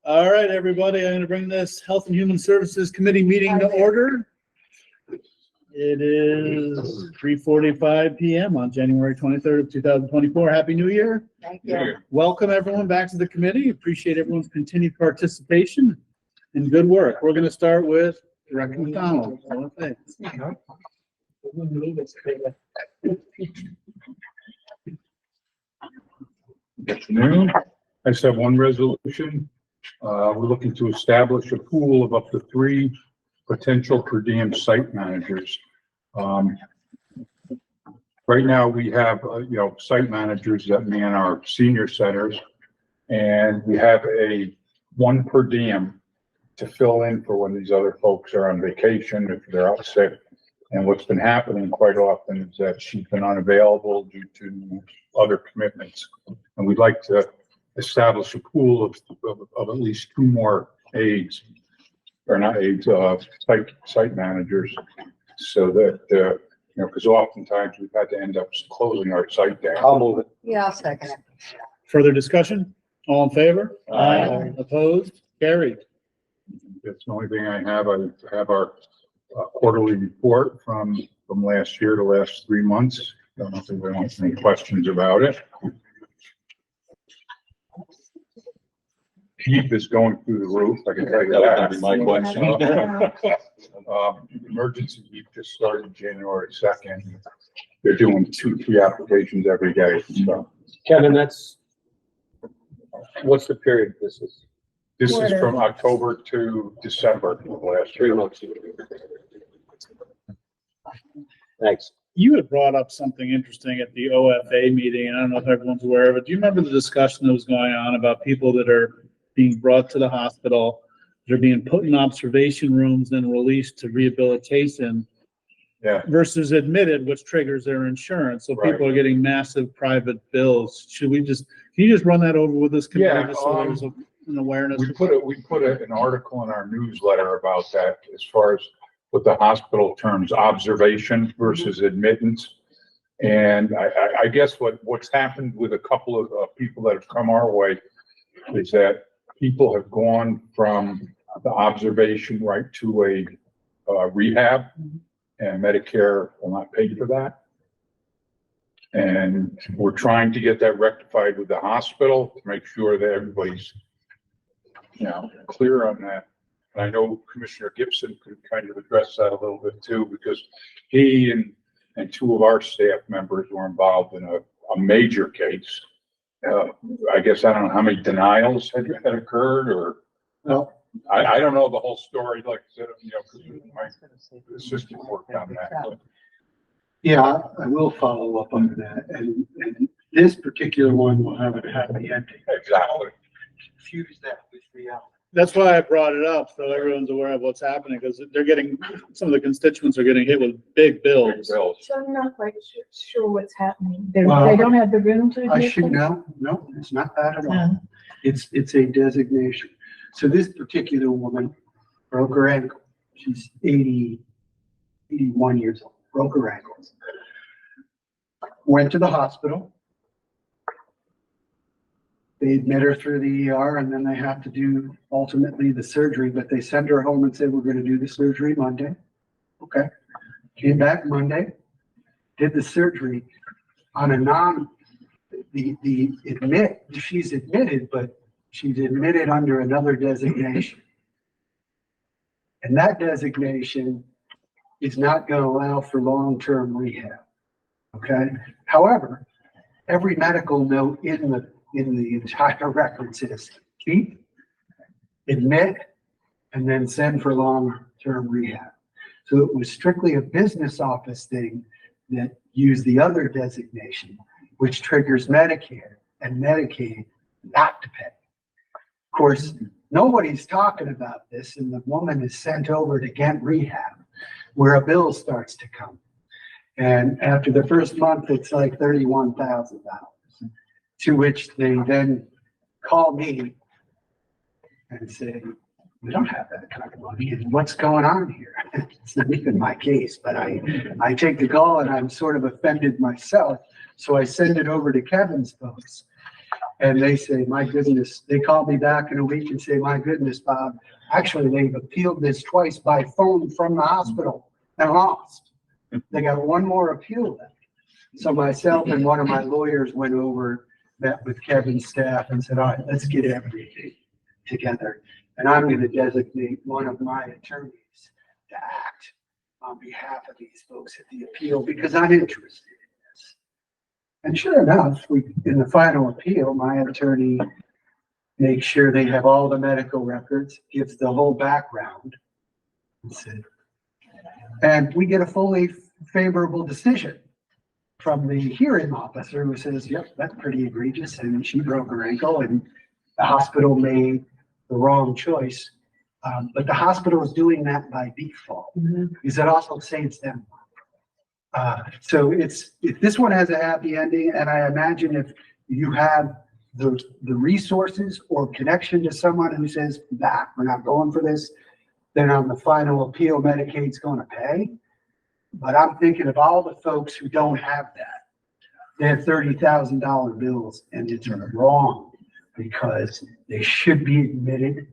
All right, everybody, I'm going to bring this Health and Human Services Committee meeting to order. It is 3:45 p.m. on January 23rd of 2024. Happy New Year. Thank you. Welcome, everyone, back to the committee. Appreciate everyone's continued participation and good work. We're going to start with Director McDonald. Good afternoon. I just have one resolution. We're looking to establish a pool of up to 3 potential per diem site managers. Right now we have, site managers that man our senior centers, and we have one per diem to fill in for when these other folks are on vacation, if they're out sick. And what's been happening quite often is that she's been unavailable due to other commitments. And we'd like to establish a pool of at least 2 more aides, or not aides, site managers, so that, because oftentimes we've had to end up closing our site down. I'll move it. Yeah, I'll second it. Further discussion? All in favor? Aye. Opposed? Carried. That's the only thing I have. I have our quarterly report from last year, the last 3 months. I don't know if anybody wants any questions about it. Heat is going through the roof, I can tell you that. That would be my question. Emergency heat just started January 2nd. They're doing 2-3 applications every day. So Kevin, what's the period this is? this is from October to December of last 3 year. months. Thanks. You had brought up something interesting at the OFA meeting, and I don't know if everyone's aware of it. Do you remember the discussion that was going on about people that are being brought to the hospital, they're being put in observation rooms, then released to rehabilitation? Yeah. Versus admitted, which triggers their insurance. So Right. people are getting massive private bills. Can you just run that over with this committee? Yeah, Just so there's an awareness? We put an article in our newsletter about that as far as what the hospital terms observation versus admittance. And I guess what's happened with a couple of people that have come our way is that people have gone from the observation right to a rehab, and Medicare will not pay for that. And we're trying to get that rectified with the hospital to make sure that everybody's, clear on that. And I know Commissioner Gibson could kind of address that a little bit too, because he and 2 of our staff members were involved in a major case. I guess I don't know how many denials had occurred, or No. I don't know the whole story, like I said, because my assistant worked on that. But Yeah, I will follow up on that, and this particular one will have a happy ending. exactly. Confuse that with reality. That's why I brought it up, so everyone's aware of what's happening, because some of the constituents are getting hit with big bills. Bills. So I'm not quite sure what's happening. They Well, don't have the room to I admit should them? know, no, it's not that at all. No. It's a designation. So this particular woman broke her ankle. She's 81 years old, broke her ankle. Went to the hospital. They admit her through the ER, and then they have to do ultimately the surgery, but they send her home and say, we're gonna do the surgery Monday. Okay. Came back Monday, did the surgery on a she's admitted, but she's admitted under another designation. And that designation is not gonna allow for long-term rehab. Okay. However, every medical note in the entire record says keep, admit, and then send for long-term rehab. So it was strictly a business office thing that used the other designation, which triggers Medicare and Medicaid not to pay. Of course, nobody's talking about this, and the woman is sent over to get rehab, where a bill starts to come. And after the first month, it's like $31,000, to which they then call me and say, we don't have that kind of money, and what's going on here? It's not even my case, but I take the call and I'm sort of offended myself. So I send it over to Kevin's folks, And they say, my goodness, they call me back in a week and say, my goodness, Bob, actually, they've appealed this twice by phone from the hospital and lost. They got one more appeal left. So myself and one of my lawyers went over, met with Kevin's staff and said, all right, let's get everything together. And I'm going to designate one of my attorneys to act on behalf of these folks at the appeal because I'm interested in this. And sure enough, in the final appeal, my attorney makes sure they have all the medical records, gives the whole background. And we get a fully favorable decision from the hearing officer who says, yep, that's pretty egregious. And she broke her ankle and the hospital made the wrong choice. But the hospital is doing that by default because it also saves them. So if this one has a happy ending, and I imagine if you have the resources or connection to someone who says, nah, we're not going for this, then on the final appeal, Medicaid's going to pay. But I'm thinking of all the folks who don't have that. They have $30,000 bills and it's wrong because they should be admitted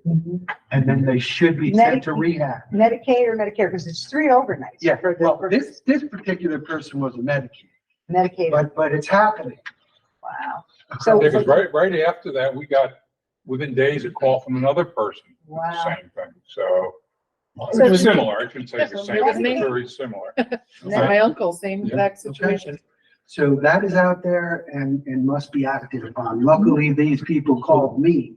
and then they should be sent to rehab. Medicaid or Medicare, because it's 3 overnights. Yeah, for the- well, for this particular person was a Medicaid, Medicaid, but it's happening. wow. So, Because right after that, we got, within days, a call from another person, wow. same thing, so. So- It's similar, I shouldn't say the Yeah, same, it was it's me. very similar. My uncle, same Yeah. exact situation. So that is out there and must be acted upon. Luckily, these people called me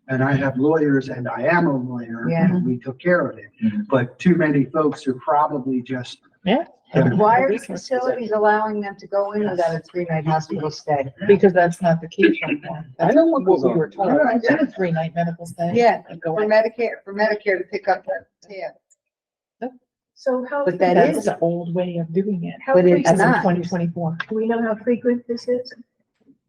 and I have lawyers and I am a lawyer and we took care of it. Mhm. But too many folks are probably just. Yeah. Why are the facilities allowing them to go in without a 3-night hospital stay? Because that's not the case anymore. That's what we were told. Yeah. It's a 3-night medical stay. Yeah, And go for in. Medicare to pick up that tab. So how? But that's the old way of doing it. How But frequent- as in not. 2024. Do we know how frequent this is?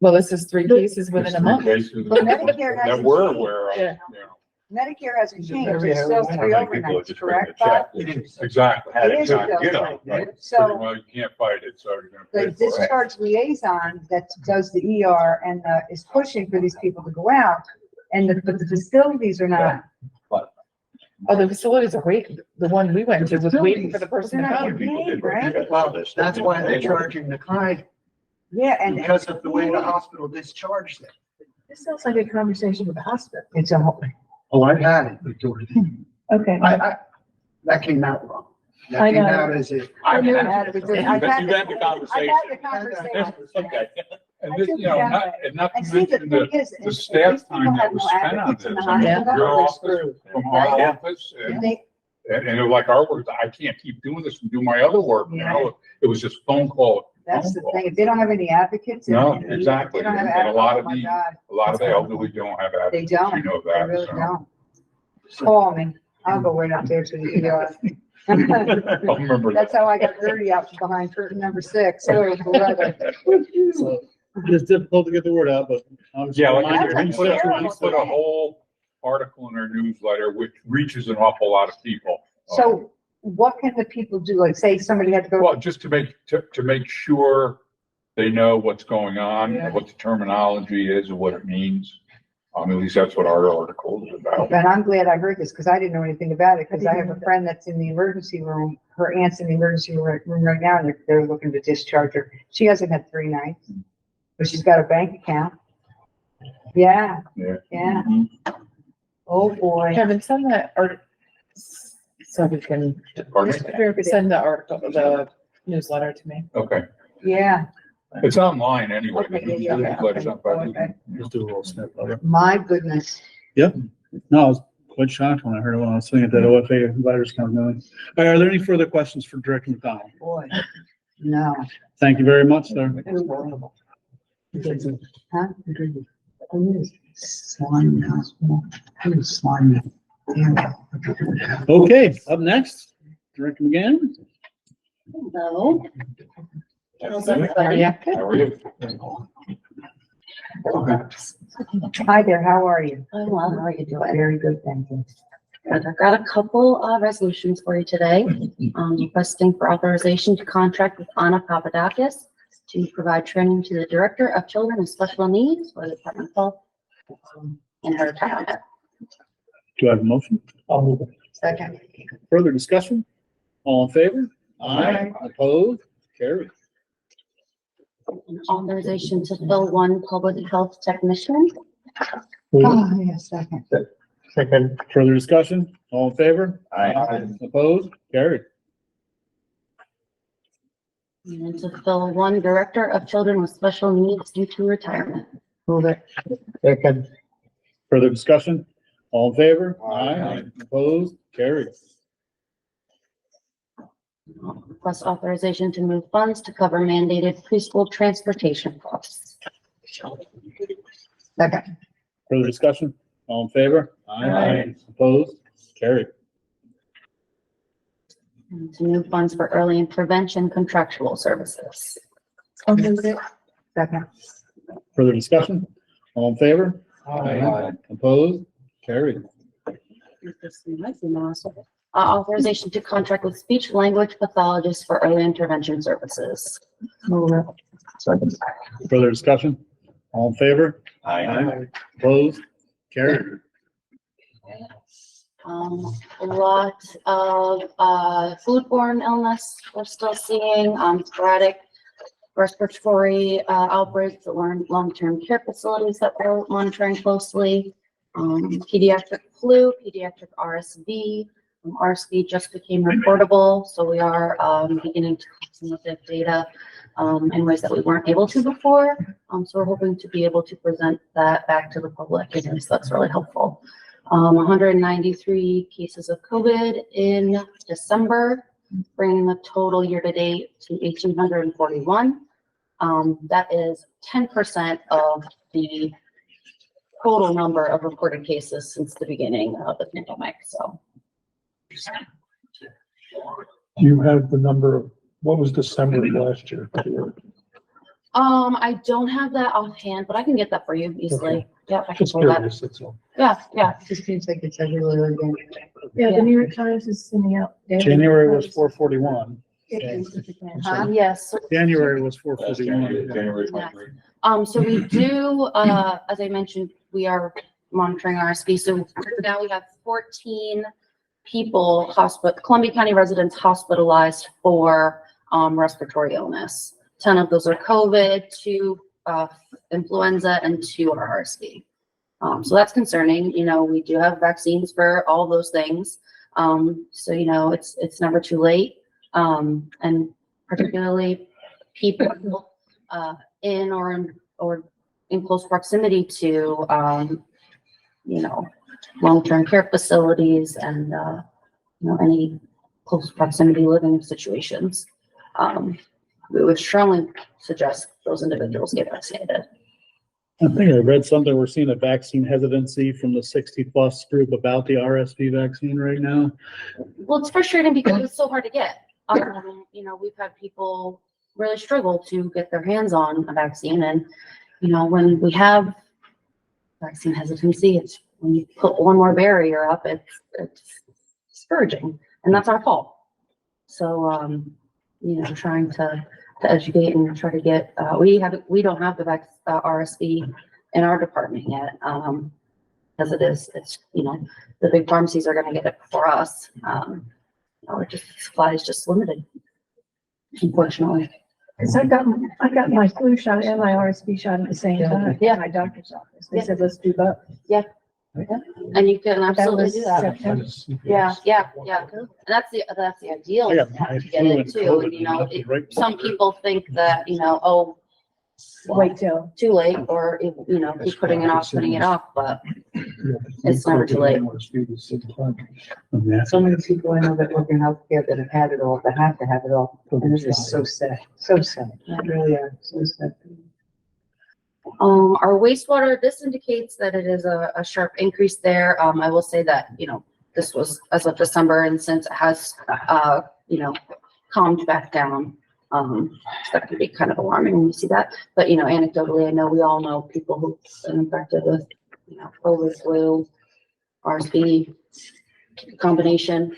Well, this is 3 cases within a month. But Medicare That hasn't we're changed. aware of, Yeah. you know. Medicare hasn't changed, it's Yeah, still how 3 many people are overnights, just writing a correct, Bob? It is. Exactly. It is Exactly. still You know, right. right. Pretty So well, you can't fight it, so you're gonna the pay for it. discharge liaison that does the ER and is pushing for these people to go out, but the facilities are not. Oh, the facilities are waiting. The one we went to was waiting for the person to They're not come. getting paid, right? Well, that's why they're charging the client Yeah, and because of the way the hospital discharged them. this sounds like a conversation with the hospital. It's a whole. Oh, I've had it with Dorothy. Okay. That came out wrong. I That came know. out as if. I've had it. I've had You've had the conversation. Okay. And I this, took you know, it not, out. and not And to see, the mention thing the, is, the is staff these people time that have was no spent on advocates this. in the I mean, hospital. your They're office, screwed. from our Yeah. office, And they, and it was like our work, I can't keep doing this and do my other work, you know? It was just phone call. that's the phone call. thing, if they don't have any advocates. No, and- exactly. They don't have And a lot of oh my the- God, A lot of the elderly don't have They advocates, don't. you know They that, really so. don't. Call me, I'll go right out there to the ER. I'll remember That's that. how I got Gertie out from behind curtain number 6. Oh, brother. So it's difficult to get the word out, but. obviously Yeah, like reminder, I That's said, we terrible. put a whole article in our newsletter, which reaches an awful lot of people. So what can the people do? Like say somebody had to go, Well, just to make sure they know what's going on, Yeah. and what the terminology is and what it means. At least that's what our article is about. and I'm glad I heard this because I didn't know anything about it because I have a friend that's in the emergency room. Her aunt's in the emergency room right now and they're looking to discharge her. She hasn't had 3 nights, but she's got a bank account. Yeah, Yeah. yeah. Mhm. Oh, boy. Kevin, send that art, so we can Pardon me? send the article, the newsletter to me. Okay, Yeah, it's online anyway. Okay, yeah, yeah. Newsletter's up by the- Okay. Just do a little snip of it. my goodness. No, I was quite shocked when I heard it when I was sitting at that OFA advisors council meeting. All right, are there any further questions for Director McDonald? Boy, no. Thank you very much, sir. Huh? Slime hospital. Slime. Okay, up next, Director McGann. Hello. Yeah. How are you? Hi there, how are you? I'm well, how are you doing? Very good, thank you. Good. I've got a couple of resolutions for you today. Requesting for authorization to contract with Anna Papadakis to provide training to the Director of Children with Special Needs for the Department of Health in her retirement. Do I have a motion? I'll move it. Second. Further discussion? All in favor? Aye. Opposed? Carried. An authorization to fill one public health technician. Oh, yeah, second. Second. Further discussion? All in favor? Aye. Opposed? Carried. And to fill one Director of Children with Special Needs due to retirement. Move it. Second. Further discussion? All in favor? Aye. Opposed? Carried. Request authorization to move funds to cover mandated preschool transportation costs. Second. Further discussion? All in favor? Aye. Opposed? Carried. And to move funds for early intervention contractual services. I'll move it. Second. Further discussion? All in favor? Aye. Opposed? Carried. Authorization to contract with speech language pathologists for early intervention services. Move it. Second. Further discussion? All in favor? Aye. Opposed? Carried. A lot of foodborne illness we're still seeing, sporadic respiratory outbreaks at long-term care facilities that we're monitoring closely. Pediatric flu, pediatric RSV. RSV just became reportable, so we are beginning to collect some of the data in ways that we weren't able to before. So we're hoping to be able to present that back to the public, and so that's really helpful. 193 cases of COVID in December, bringing the total year-to-date to 1,841. That is 10% of the total number of reported cases since the beginning of the pandemic, so. Do you have the number of, what was December of last year? I don't have that offhand, but I can get that for you easily. Okay. Yeah, I can Just pull that. curious, that's all. Yeah, yeah. It just seems like it's everywhere again. Yeah, the New York Times is sending out. January was 441. Huh? Yes. January was Last 441. January Yeah. 23. So we do, as I mentioned, we are monitoring RSV. So now we have 14 people, Columbia County residents hospitalized for respiratory illness. 10 of those are COVID, 2 influenza, and 2 are RSV. So that's concerning. You know, we do have vaccines for all those things. So, you know, it's never too late. And particularly people in or in close proximity to, you know, long-term care facilities and, you know, any close proximity living situations. We would strongly suggest those individuals get vaccinated. I think I read something, we're seeing a vaccine hesitancy from the 60+ group about the RSV vaccine right now. Well, it's frustrating because it's so hard to get. You know, we've had people really struggle to get their hands on a vaccine, and you know, when we have vaccine hesitancy, it's when you put one more barrier up, it's discouraging, and that's our fault. So, you know, trying to educate and try to get, we don't have the RSV in our department yet, as it's, you know, the big pharmacies are going to get it before us. Or just supply is just limited, unfortunately. Cause I got my flu shot and my RSV shot at the same time. Yeah. At my doctor's office. They said, let's do both. And you can absolutely was do that. September. Yeah. And that's the ideal. I got my to get flu it and too. COVID And, you know, and right- some people think that, you know, oh, Wait till. too late, or, you know, keep putting it off, but it's never too late. So many people I know that work in healthcare that have had it all, that have to have it all. And it's just so sad, so sad. It really are, so sad. Our wastewater, this indicates that it is a sharp increase there. I will say that, you know, this was as of December, and since it has, you know, calmed back down, that can be kind of alarming when you see that. But, you know, anecdotally, I know we all know people who've been infected with, you know, COVID, flu, RSV combination.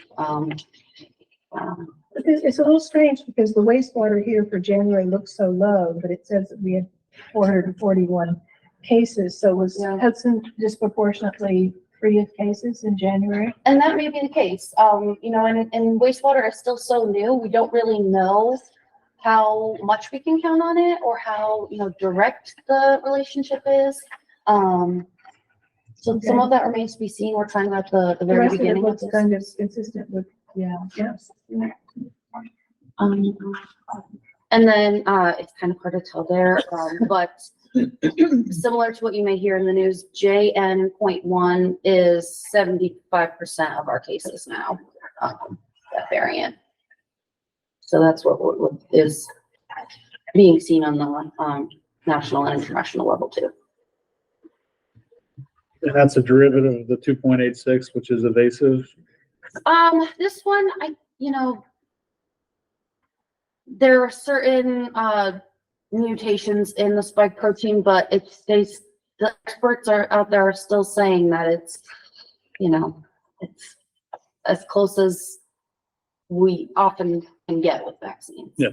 It's a little strange because the wastewater here for January looks so low, but it says that we had 441 cases. So was Yeah. Hudson disproportionately free of cases in January? And that may be the case, you know, and wastewater is still so new, we don't really know how much we can count on it or how, you know, direct the relationship is. So some of that remains to be seen. We're trying at the The very rest of it beginning of looks this. kind of consistent with, yes. And then, it's kind of hard to tell there, but similar to what you may hear in the news, JN.1 is 75% of our cases now, that variant. So that's what is being seen on the, national and international level too. And that's a derivative of the 2.86, which is evasive. This one, you know, there are certain, mutations in the spike protein, but the experts are out there are still saying that it's, you know, it's as close as we often can get with vaccines. Yeah.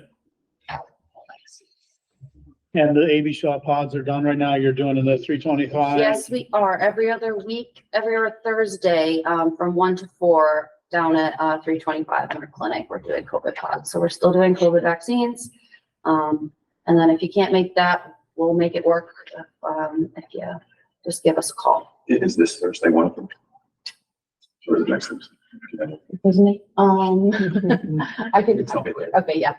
And the AB shot pods are done right now. You're doing in the 325. Yes, we are. Every other week, every other Thursday, from 1 to 4 down at 325 in our clinic, we're doing COVID pods. So we're still doing COVID vaccines. And then if you can't make that, we'll make it work. If you just give us a call. Is this Thursday one of them? Or the next Thursday? Isn't it? I can Tell me later. Okay, yeah.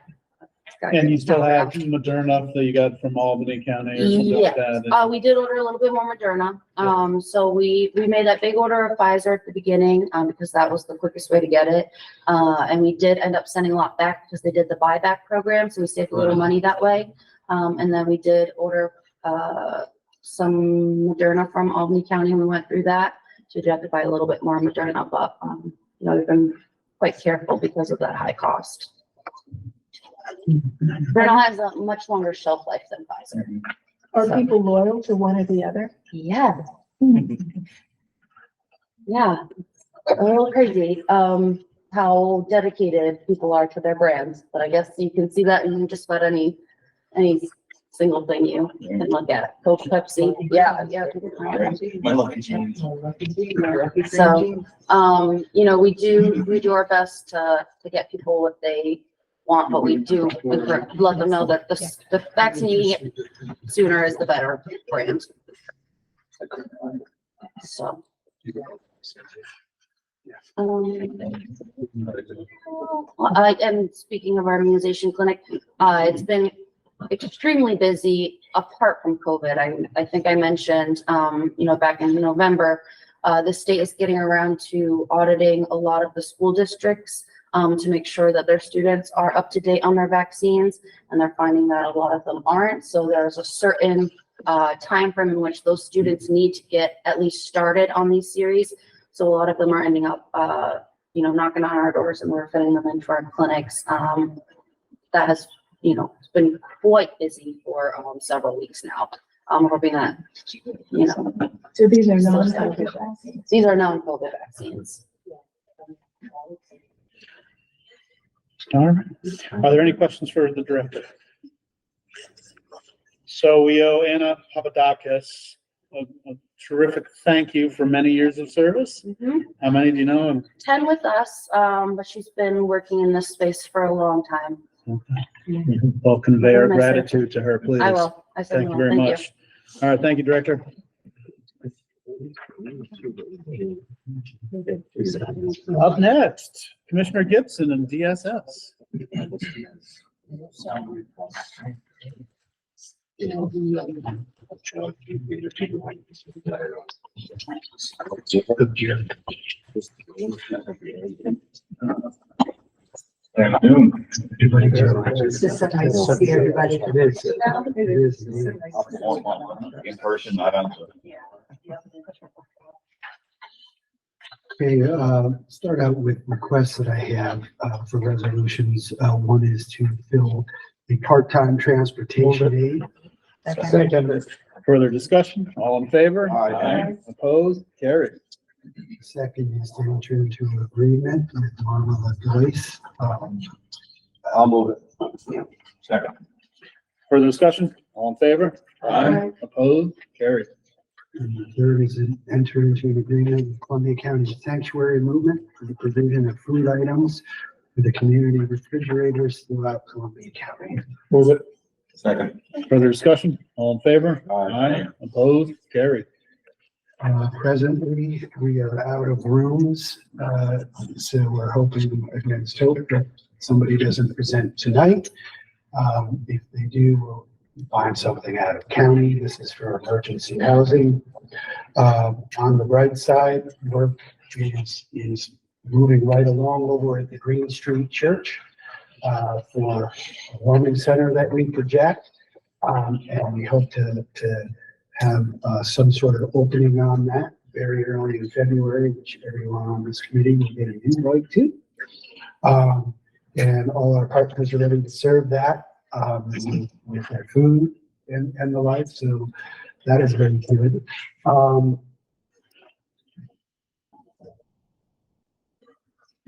And you still have Moderna that you got from Albany County or something like Yes, that? we did order a little bit more Moderna. So we made that big order of Pfizer at the beginning, because that was the quickest way to get it. And we did end up sending a lot back because they did the buyback program, so we saved a little money that way. And then we did order, some Moderna from Albany County, and we went through that. So we did have to buy a little bit more Moderna, but, you know, we've been quite careful because of that high cost. Moderna has a much longer shelf life than Pfizer. Are people loyal to one or the other? Yeah. Yeah, a little crazy, how dedicated people are to their brands, but I guess you can see that in just about any single thing you can look at. Coke, Pepsi, yeah. My lucky jeans. So, you know, we do our best to get people what they want, but we let them know that the vaccine you get sooner is the better brand. So. And speaking of our immunization clinic, it's been extremely busy apart from COVID. I think I mentioned, you know, back in November, the state is getting around to auditing a lot of the school districts to make sure that their students are up to date on their vaccines, and they're finding that a lot of them aren't. So there's a certain time frame in which those students need to get at least started on these series. So a lot of them are ending up, you know, knocking on our doors, and we're fitting them into our clinics. That has, you know, it's been quite busy for several weeks now. I'm hoping that, you know. So these are non-COVID vaccines? These are non-COVID vaccines. All right. Are there any questions for the director? So we owe Anna Papadakis a terrific thank you for many years of service. How many do you know? 10 with us, but she's been working in this space for a long time. Okay. Well, convey our We'll miss her. gratitude to her, please. I will. I Thank you certainly will. very much. All right, thank you, Director. Up next, Commissioner Gibson and DSS. Afternoon. It's just so nice to see everybody. It is. It is. In person, not on. Okay, start out with requests that I have for resolutions. One is to fill the part-time transportation aid. Second. Further discussion? All in favor? Aye. Opposed? Carried. Second is to enter into an agreement with Marla Joyce. I'll move it. Second. Further discussion? All in favor? Aye. Opposed? Carried. And the third is to enter into an agreement with Columbia County Sanctuary Movement for the provision of food items for the community refrigerators throughout Columbia County. Move it. Second. Further discussion? All in favor? Aye. Opposed? Carried. Presently, we are out of rooms, so we're hoping against hope that somebody doesn't present tonight. If they do, we'll find something out of county. This is for emergency housing. On the right side, work is moving right along over at the Green Street Church for a warming center that we project. And we hope to have some sort of opening on that very early in February, which everyone on this committee will get an invite to. And all our partners are ready to serve that with their food and the like. So that is very good.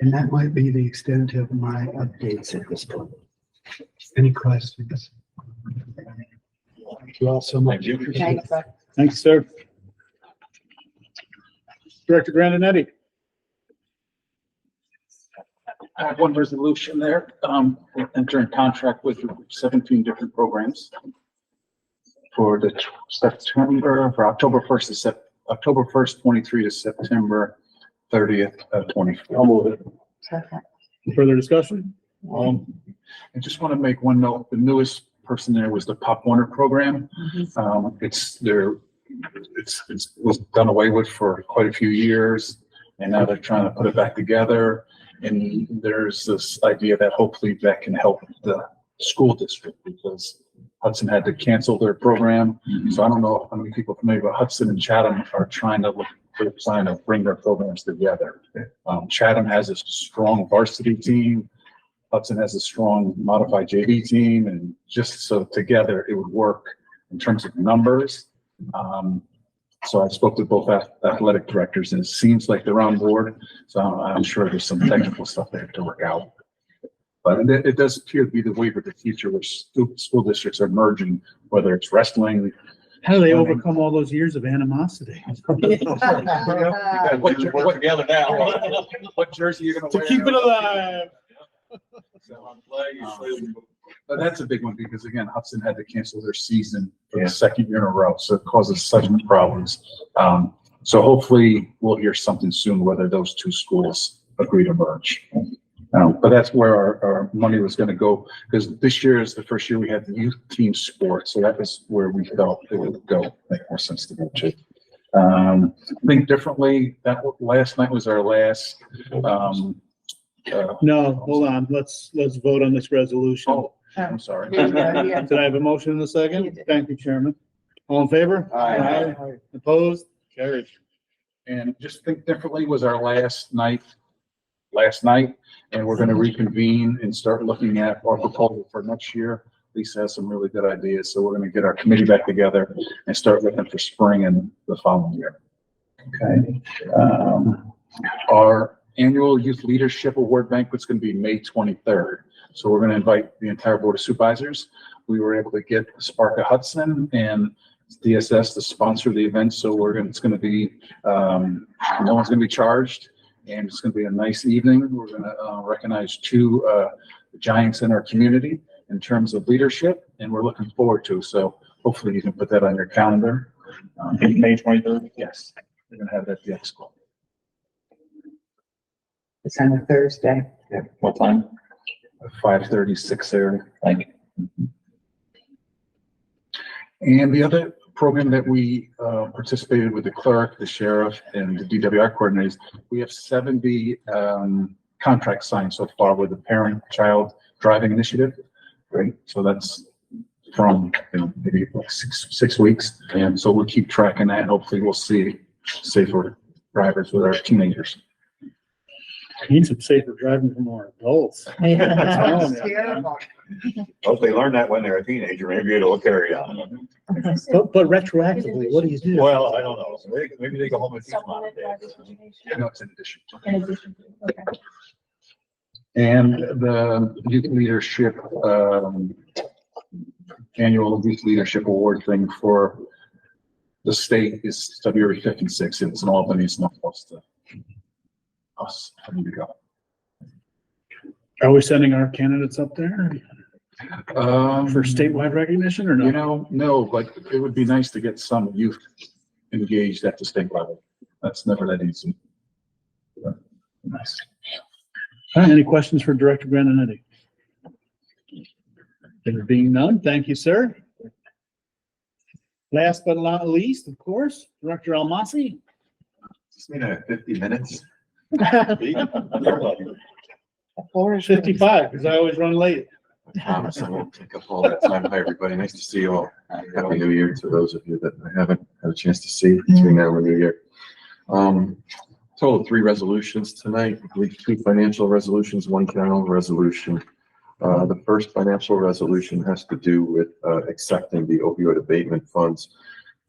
And that might be the extent of my updates at this point. Any questions? Thank you all so much. Thank you. Thanks, Buck. Thanks, sir. Director Grandinetti. I have one resolution there, we're entering contract with 17 different programs for the for October 1st to October 1st, 23 to September 30th, 24. I'll move it. Second. Further discussion? I just want to make one note. The newest person there was the Pop Warner program. It's was done away with for quite a few years, and now they're trying to put it back together. And there's this idea that hopefully that can help the school district, because Hudson had to cancel their program. So I don't know how many people are familiar, but Hudson and Chatham are trying to look for a plan to bring their programs together. Chatham has a strong varsity team. Hudson has a strong modified JV team, and just so together it would work in terms of numbers. So I spoke to both athletic directors, and it seems like they're on board. So I'm sure there's some technical stuff they have to work out. But it does appear to be the wave of the future, which school districts are merging, whether it's wrestling. How do they overcome all those years of animosity? What together now. What jersey you're gonna To wear? keep it alive. But that's a big one, because again, Hudson had to cancel their season for the second year in a row, so it causes such problems. So hopefully we'll hear something soon, whether those two schools agree to merge. But that's where our money was gonna go, because this year is the first year we had the youth team sport, so that was where we felt it would go, make more sense to go to. Think differently, that last night was our last, No, hold on. Let's vote on this resolution. oh, I'm sorry. Did I have a motion in a second? Thank you, Chairman. All in favor? Aye. Opposed? Carried. And just think differently was our last night, and we're gonna reconvene and start looking at our proposal for next year. Lisa has some really good ideas, so we're gonna get our committee back together and start looking for spring and the following year. Okay. Our annual Youth Leadership Award banquet's gonna be May 23rd. So we're gonna invite the entire Board of Supervisors. We were able to get Spark of Hudson and DSS to sponsor the event, so it's gonna be, no one's gonna be charged, and it's gonna be a nice evening. We're gonna recognize two giants in our community in terms of leadership, and we're looking forward to. So hopefully you can put that on your calendar. May 23rd? Yes, we're gonna have that at the expo. It's on a Thursday. What time? 5:30, 6:30. Thank you. And the other program that we participated with the clerk, the sheriff, and the DWI coordinators, we have 70 contracts signed so far with the Parent-Child Driving Initiative. Great. So that's from maybe like six weeks. And so we'll keep tracking that. Hopefully we'll see safer drivers with our teenagers. Need some safer driving for more adults. Yeah. Oh, It's terrible. Well, if they learn that when they're a teenager, maybe it'll carry on. But retroactively, what do you do? Well, I don't know. Maybe they go home and teach mom and dad. No, it's in addition. In addition to, okay. And the youth leadership, annual youth leadership award thing for the state is February 5th and 6th. It's in Albany. It's not close to us. Having to go. Are we sending our candidates up there for statewide recognition or You no? know, no, but it would be nice to get some youth engaged at the state level. That's never that easy. Nice. All right, any questions for Director Grandinetti? There being none, thank you, sir. Last but not least, of course, Director Almasi. Just need 50 minutes. Or 55, because I always run late. I promise I won't take up all that time. Hi, everybody. Nice to see you all. Happy New Year to those of you that I haven't had a chance to see between now and the New Year. Total of 3 resolutions tonight. I believe 2 financial resolutions, 1 general resolution. The first financial resolution has to do with accepting the opioid abatement funds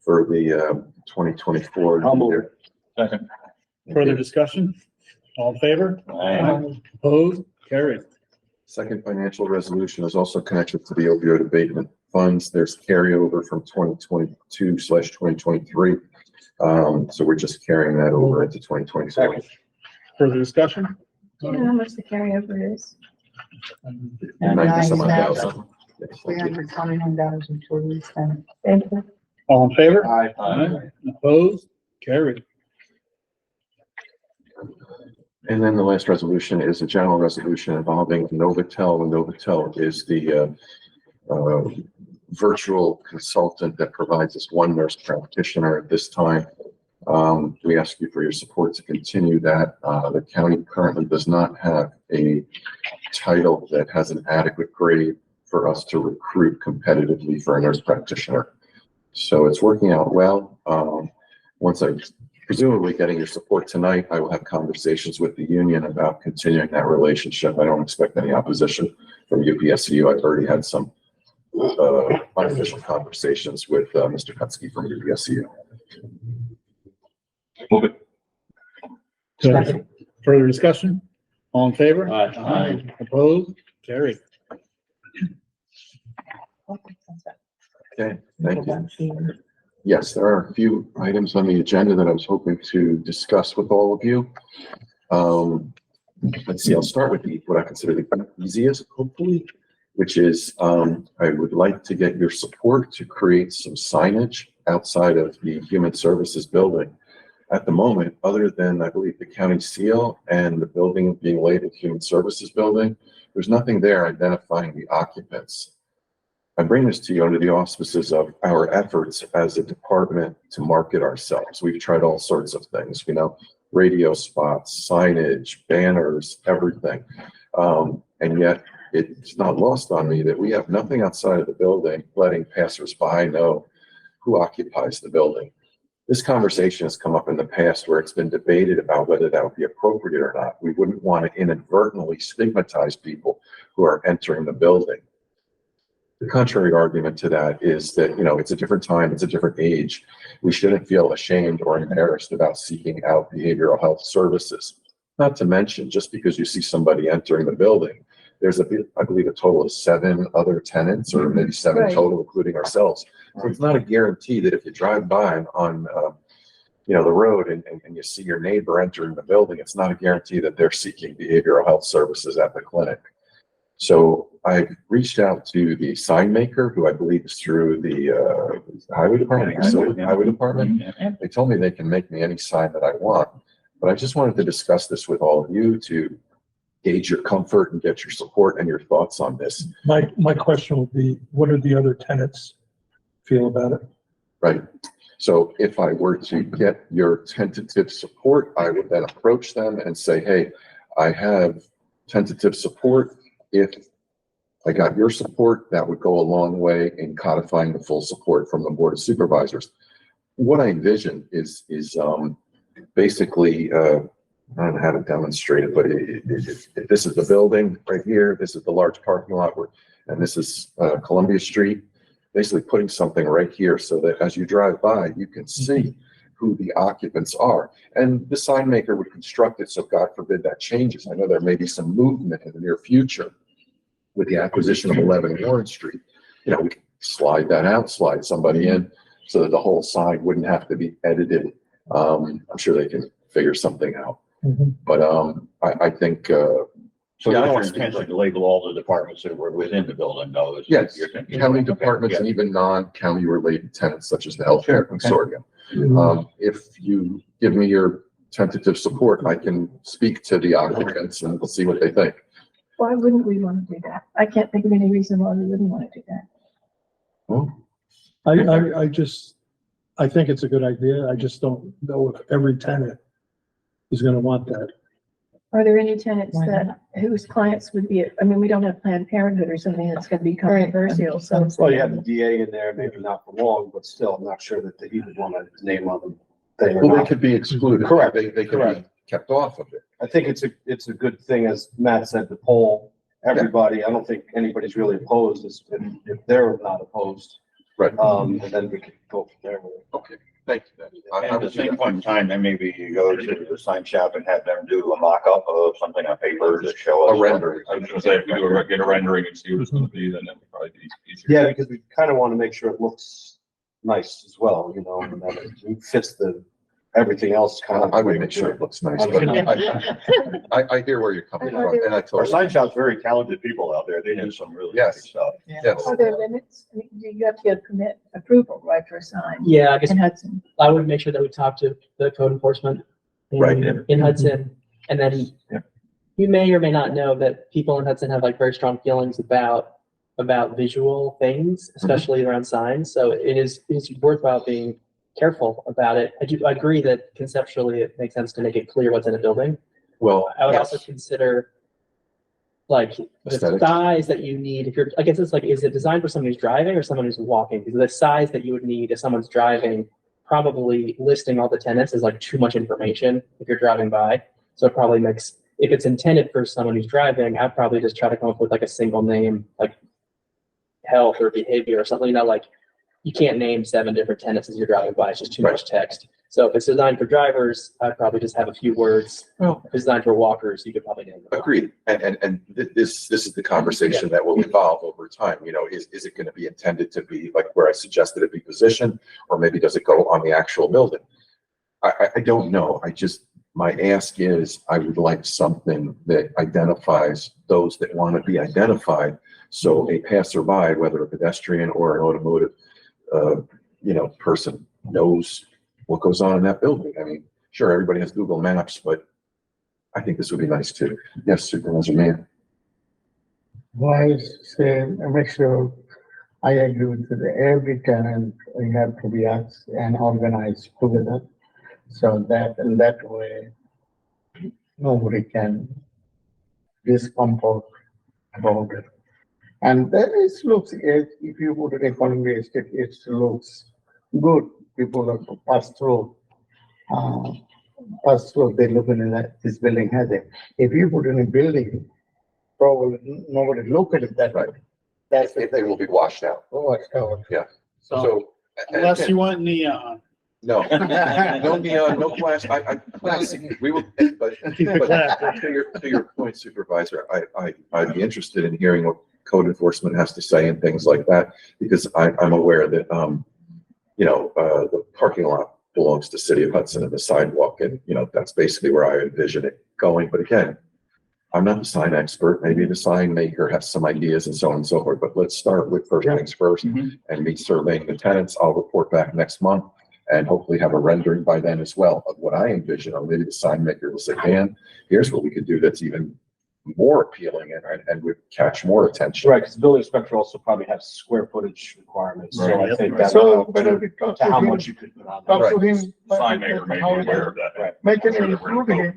for the 2024 year. Second. Further discussion? All in favor? Aye. Opposed? Carried. Second financial resolution is also connected to the opioid abatement funds. There's carryover from 2022/2023. So we're just carrying that over into 2024. Further discussion? Do you know how much the carryover is? 90-some-odd-thousand. Yes, thank you. $329 in total spent. Thank you. All in favor? Aye. Opposed? Carried. And then the last resolution is a general resolution involving Novotel. And Novotel is the virtual consultant that provides us 1 nurse practitioner at this time. We ask you for your support to continue that. The county currently does not have a title that has an adequate grade for us to recruit competitively for a nurse practitioner. So it's working out well. Once I presumably getting your support tonight, I will have conversations with the union about continuing that relationship. I don't expect any opposition from UPSU. I've already had some unofficial conversations with Mr. Kutsky from UPSU. Move it. Second. Further discussion? All in favor? Aye. Opposed? Carried. Okay, thank you. Yes, there are a few items on the agenda that I was hoping to discuss with all of you. Let's see, I'll start with what I consider the easiest, hopefully, which is I would like to get your support to create some signage outside of the Human Services building. At the moment, other than, I believe, the county seal and the building being labeled Human Services building, there's nothing there identifying the occupants. I bring this to you under the auspices of our efforts as a department to market ourselves. We've tried all sorts of things, radio spots, signage, banners, everything. And yet it's not lost on me that we have nothing outside of the building letting passersby know who occupies the building. This conversation has come up in the past where it's been debated about whether that would be appropriate or not. We wouldn't want to inadvertently stigmatize people who are entering the building. The contrary argument to that is that, it's a different time, it's a different age. We shouldn't feel ashamed or embarrassed about seeking out behavioral health services. Not to mention, just because you see somebody entering the building, there's I believe a total of 7 other tenants, or maybe 7 Right. total, including ourselves. So it's not a guarantee that if you drive by on the road and you see your neighbor entering the building, it's not a guarantee that they're seeking behavioral health services at the clinic. So I've reached out to the sign maker, who I believe is through the highway department. Highway department. They told me they can make me any sign that I want, but I just wanted to discuss this with all of you to gauge your comfort and get your support and your thoughts on this. My question would be, what do the other tenants feel about it? Right. So if I were to get your tentative support, I would then approach them and say, hey, I have tentative support. If I got your support, that would go a long way in codifying the full support from the Board of Supervisors. What I envision is basically I don't know how to demonstrate it, but if this is the building right here, this is the large parking lot and this is Columbia Street, basically putting something right here so that as you drive by, you can see who the occupants are. And the sign maker would construct it, so God forbid that changes. I know there may be some movement in the near future with the acquisition of 11 Warren Street. You know, we can slide that out, slide somebody in so that the whole sign wouldn't have to be edited. I'm sure they can figure something out. But I think So Yeah, I your understand. intention to label all the departments that were within the building, though? is yes, your thinking. county departments and even non-county related tenants such as the healthcare consortium. If you give me your tentative support, I can speak to the occupants and we'll see what they think. Why wouldn't we want to do that? I can't think of any reason why we wouldn't want to do that. I think it's a good idea. I just don't know if every tenant is gonna want that. Are there any tenants that, whose clients would be, I mean, we don't have Planned Parenthood or something that's gonna be controversial, so. Well, you have the DA in there, maybe not for long, but still, I'm not sure that he would want to name on them. Well, they could be excluded. Correct. They could be Correct. kept off of it. I think it's a good thing, as Matt said, to poll everybody. I don't think anybody's really opposed, if they're not opposed. Right. And then we could go from there. Okay, thank you. And at the same point in time, then maybe you go to the sign shop and have them do a mock-up of something on paper to show us. A rendering. I was gonna say, if you get a rendering and see what it's gonna be, then that would probably be easier. Yeah, because we kind of want to make sure it looks nice as well, you know, and that it fits everything else kind of. I would make sure it looks nice, but I hear where you're coming from, and I Our totally. sign shop's very talented people out there. They do some really Yes. good stuff. Yes. Are there limits? I mean, you have to get permit approval, right, for a sign? Yeah, I guess In Hudson. I would make sure that we talk to the code enforcement Right. in Hudson. And then you may or may not know that people in Hudson have like very strong feelings about visual things, especially around signs. So it's worthwhile being careful about it. I agree that conceptually it makes sense to make it clear what's in a building. Well, I would yes. also consider like the Aesthetic. size that you need. If you're, I guess it's like, is it designed for someone who's driving or someone who's walking? Because the size that you would need if someone's driving, probably listing all the tenants is like too much information if you're driving by. So it probably makes, if it's intended for someone who's driving, I'd probably just try to come up with like a single name, like health or behavior or something, you know, like you can't name 7 different tenants as you're driving by. It's just too much text. So if it's designed for drivers, I'd probably just have a few words. If it's designed for walkers, you could probably name them. Agreed. And this is the conversation that will evolve over time. You know, is it going to be intended to be like where I suggested it be positioned, or maybe does it go on the actual building? I don't know. My ask is I would like something that identifies those that want to be identified. So a passerby, whether a pedestrian or an automotive, person knows what goes on in that building. I mean, sure, everybody has Google Maps, but I think this would be nice too. Yes, Supervisor Mann. Why say, make sure I agree with you. Every tenant, we have to be asked and organized together. So that, in that way, nobody can discomfort about it. And then it looks, if you put an economy estate, it looks good. People have to pass through. They look in that this building has it. If you put in a building, probably nobody look at it that way. That's If they will be washed out. Washed out. Yeah. So So. unless you want neon. No, no neon, no class, classic, we will, but to your point, Supervisor, I'd be interested in hearing what code enforcement has to say and things like that, because I'm aware that, the parking lot belongs to City of Hudson and the sidewalk, and, that's basically where I envision it going, but again, I'm not the sign expert, maybe the sign maker has some ideas and so on and so forth, but let's start with first things first, and me surveying the tenants. I'll report back next month, and hopefully have a rendering by then as well of what I envision, or maybe the sign maker will say, man, here's what we could do that's even more appealing and would catch more attention. Right, because the building inspector also probably has square footage requirements, so I think that. So better we talk To to how him. much you could put on. Talk there. to him. Sign maker may be aware of that. Right. Make it Sure, include him.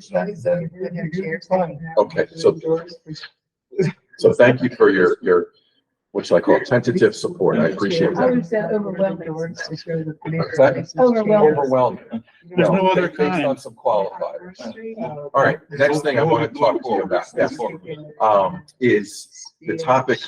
Okay, so thank you for your what shall I call it? Tentative support. I appreciate I that. would say overwhelming. That- Overwhelming. Overwhelming. There's no other Based on kind. some qualifiers. All right, next thing I want to talk to you about, is the topic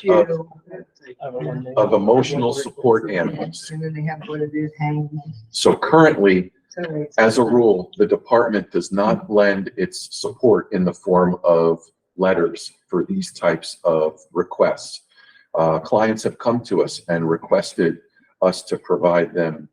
of emotional support animals. And then they have what it is hanging. So currently, So it's- as a rule, the department does not lend its support in the form of letters for these types of requests. Clients have come to us and requested us to provide them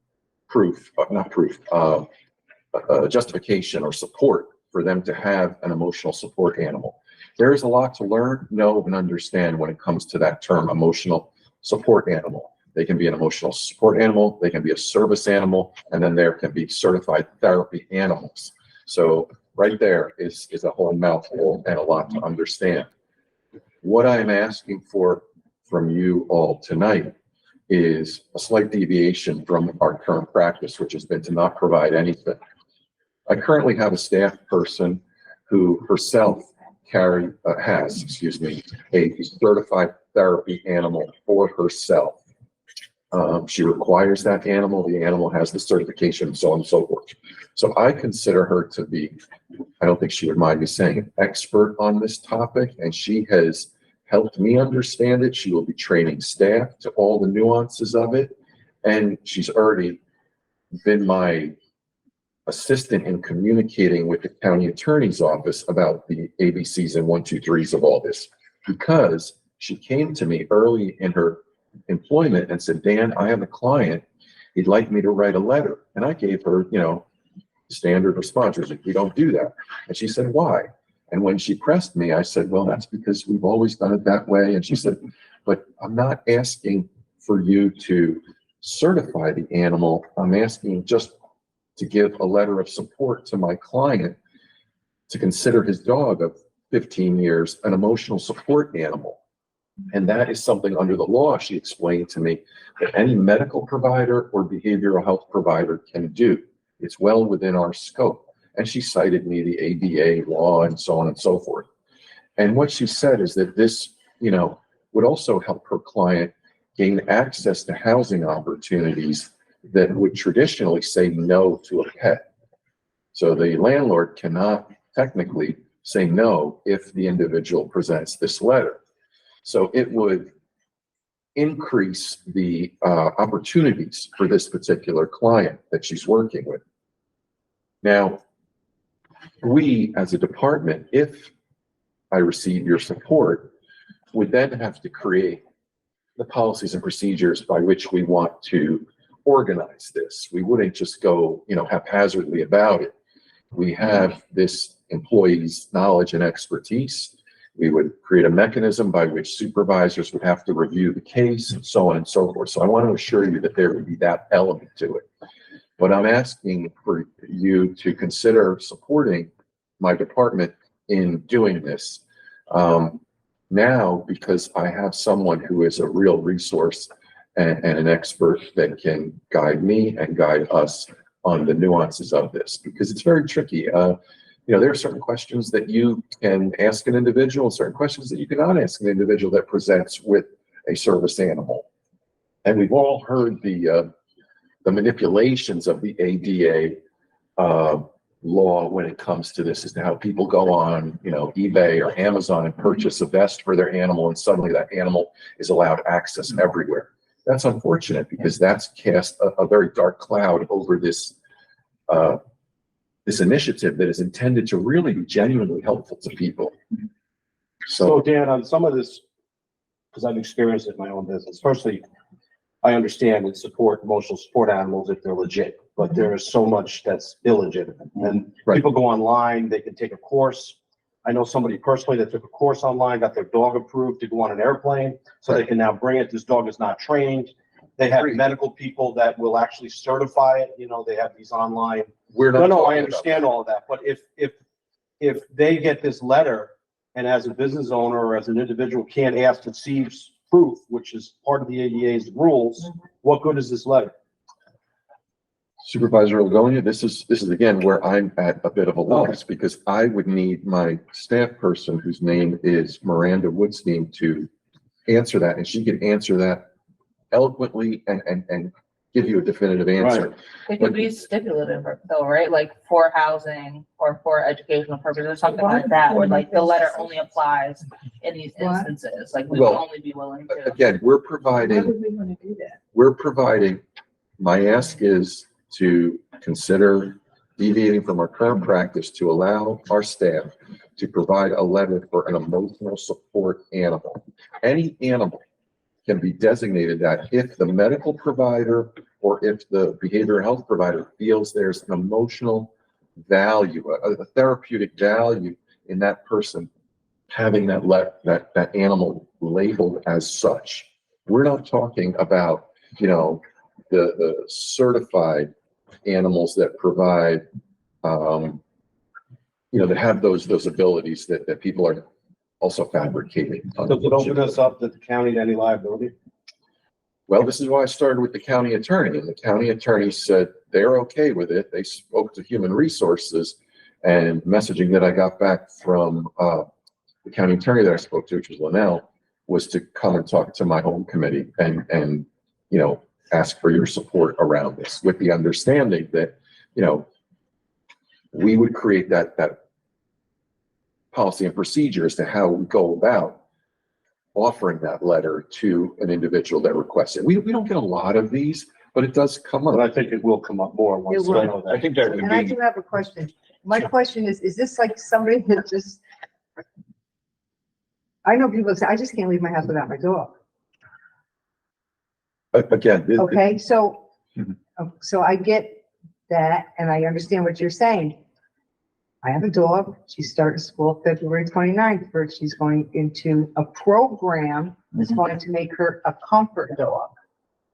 justification or support for them to have an emotional support animal. There is a lot to learn, know, and understand when it comes to that term, emotional support animal. They can be an emotional support animal, they can be a service animal, and then there can be certified therapy animals. So right there is a whole mouthful and a lot to understand. What I'm asking for from you all tonight is a slight deviation from our current practice, which has been to not provide anything. I currently have a staff person who herself has a certified therapy animal for herself. She requires that animal, the animal has the certification, so on and so forth. So I consider her to be, I don't think she would mind me saying, an expert on this topic, and she has helped me understand it. She will be training staff to all the nuances of it, and she's already been my assistant in communicating with the county attorney's office about the ABCs and 1, 2, 3s of all this, because she came to me early in her employment and said, Dan, I have a client, he'd like me to write a letter. And I gave her, standard response, we don't do that. And she said, why? And when she pressed me, I said, well, that's because we've always done it that way. And she said, but I'm not asking for you to certify the animal. I'm asking just to give a letter of support to my client to consider his dog of 15 years an emotional support animal. And that is something under the law, she explained to me, that any medical provider or behavioral health provider can do. It's well within our scope. And she cited me the ADA law and so on and so forth. And what she said is that this, would also help her client gain access to housing opportunities that would traditionally say no to a pet. So the landlord cannot technically say no if the individual presents this letter. So it would increase the opportunities for this particular client that she's working with. Now, we as a department, if I receive your support, would then have to create the policies and procedures by which we want to organize this. We wouldn't just go, haphazardly about it. We have this employee's knowledge and expertise. We would create a mechanism by which supervisors would have to review the case and so on and so forth. So I want to assure you that there would be that element to it. But I'm asking for you to consider supporting my department in doing this. Now, because I have someone who is a real resource and an expert that can guide me and guide us on the nuances of this, because it's very tricky. There are certain questions that you can ask an individual, certain questions that you cannot ask an individual that presents with a service animal. And we've all heard the manipulations of the ADA law when it comes to this, as to how people go on, eBay or Amazon and purchase a vest for their animal, and suddenly that animal is allowed access everywhere. That's unfortunate, because that's cast a very dark cloud over this this initiative that is intended to really be genuinely helpful to people. So Dan, on some of this, because I've experienced it in my own business, firstly, I understand and support emotional support animals if they're legit, but there is so much that's illegitimate. And people go online, they can take a course. I know somebody personally that took a course online, got their dog approved to go on an airplane, so they can now bring it. This dog is not trained. They have medical people that will actually certify it. They have these online. I understand all of that. But if they get this letter, and as a business owner or as an individual can't ask to see proof, which is part of the ADA's rules, what good is this letter? Supervisor Ogonia, this is again where I'm at a bit of a loss, because I would need my staff person, whose name is Miranda Woodstein, to answer that, and she can answer that eloquently and give you a definitive answer. It could be stipulative though, right? Like for housing or for educational purposes or something like that, where like the letter only applies in these What? instances, like we would Well, only be willing to. Again, we're Why providing, would we want to do that? my ask is to consider deviating from our current practice to allow our staff to provide a letter for an emotional support animal. Any animal can be designated that if the medical provider or if the behavioral health provider feels there's an emotional value, a therapeutic value in that person having that animal labeled as such. We're not talking about, the certified animals that provide, that have those abilities that people are also fabricating. Does it open us up to the county to any liability? Well, this is why I started with the county attorney, and the county attorney said they're okay with it. They spoke to human resources, and messaging that I got back from the county attorney that I spoke to, which was Linnell, was to come and talk to my home committee and ask for your support around this, with the understanding that we would create that policy and procedure as to how we go about offering that letter to an individual that requests it. We don't get a lot of these, but it does come up. But I think it will come up more once. It will. I know that. I think that would And I be, do have a question. My question is this like somebody that just, I know people say, I just can't leave my house without my dog. Again, Okay, so, Mhm. so I get that and I understand what you're saying. I have a dog. She started school February 29th. First, she's going into a program that's going to make her a comfort dog,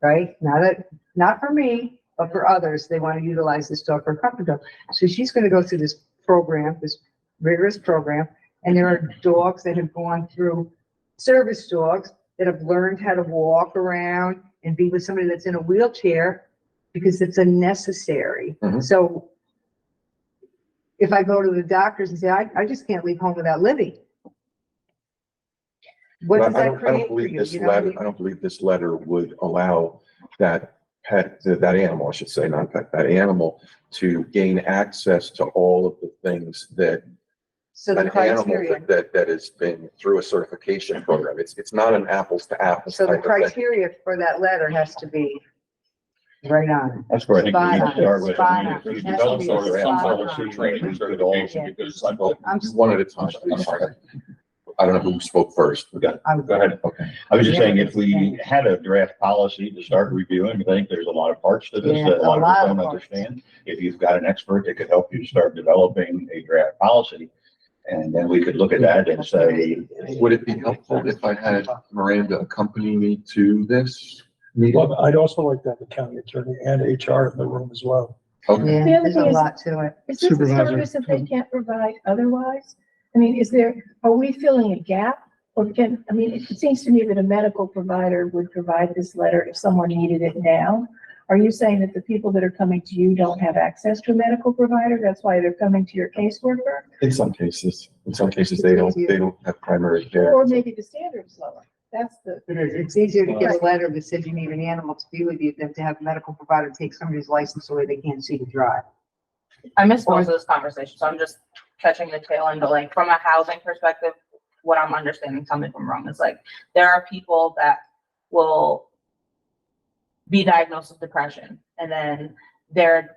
right? Not for me, but for others. They want to utilize this dog for a comfort dog. So she's going to go through this program, this rigorous program. And there are dogs that have gone through, service dogs that have learned how to walk around and be with somebody that's in a wheelchair because it's a necessary. Mhm. So if I go to the doctors and say, I just can't leave home without Libby. What does that create for you? You know what I mean? I don't believe this letter would allow that pet, that animal, I should say, not pet, that animal to gain access to all of the things that So the an animal criteria, that has been through a certification program. It's not an apples to apples so the type of thing. criteria for that letter has to be right on. that's where I think we need to start with. Spot I mean, on. if we Has to develop be sort of spot some on. sort of training certification, because it's like, well, I'm One at a time. I'm sorry. I don't know who spoke first. go ahead. Okay. I was just saying, if we had a draft policy to start reviewing, I think there's a lot of parts to this Yeah, that a lot of a lot us of don't parts. understand. If you've got an expert that could help you start developing a draft policy, and then we could look at that and say, Would it be helpful if I had Miranda accompany me to this meeting? Well, I'd also like to have the county attorney and HR in the room as well. Okay. Yeah, The other there's a thing is- lot to it. Is this a Supervisor. service that they can't provide otherwise? I mean, are we filling a gap? Or it seems to me that a medical provider would provide this letter if someone needed it now. Are you saying that the people that are coming to you don't have access to a medical provider? That's why they're coming to your caseworker? In some cases, they don't have primary care. Or maybe the standard is lower. That's the, It's easier to get a letter that says you need an animal to be with you than to have a medical provider take somebody's license away they can't see to drive. I missed most of this conversation, so I'm just catching the tail end, but like from a housing perspective, what I'm understanding, tell me if I'm wrong, is like there are people that will be diagnosed with depression and then their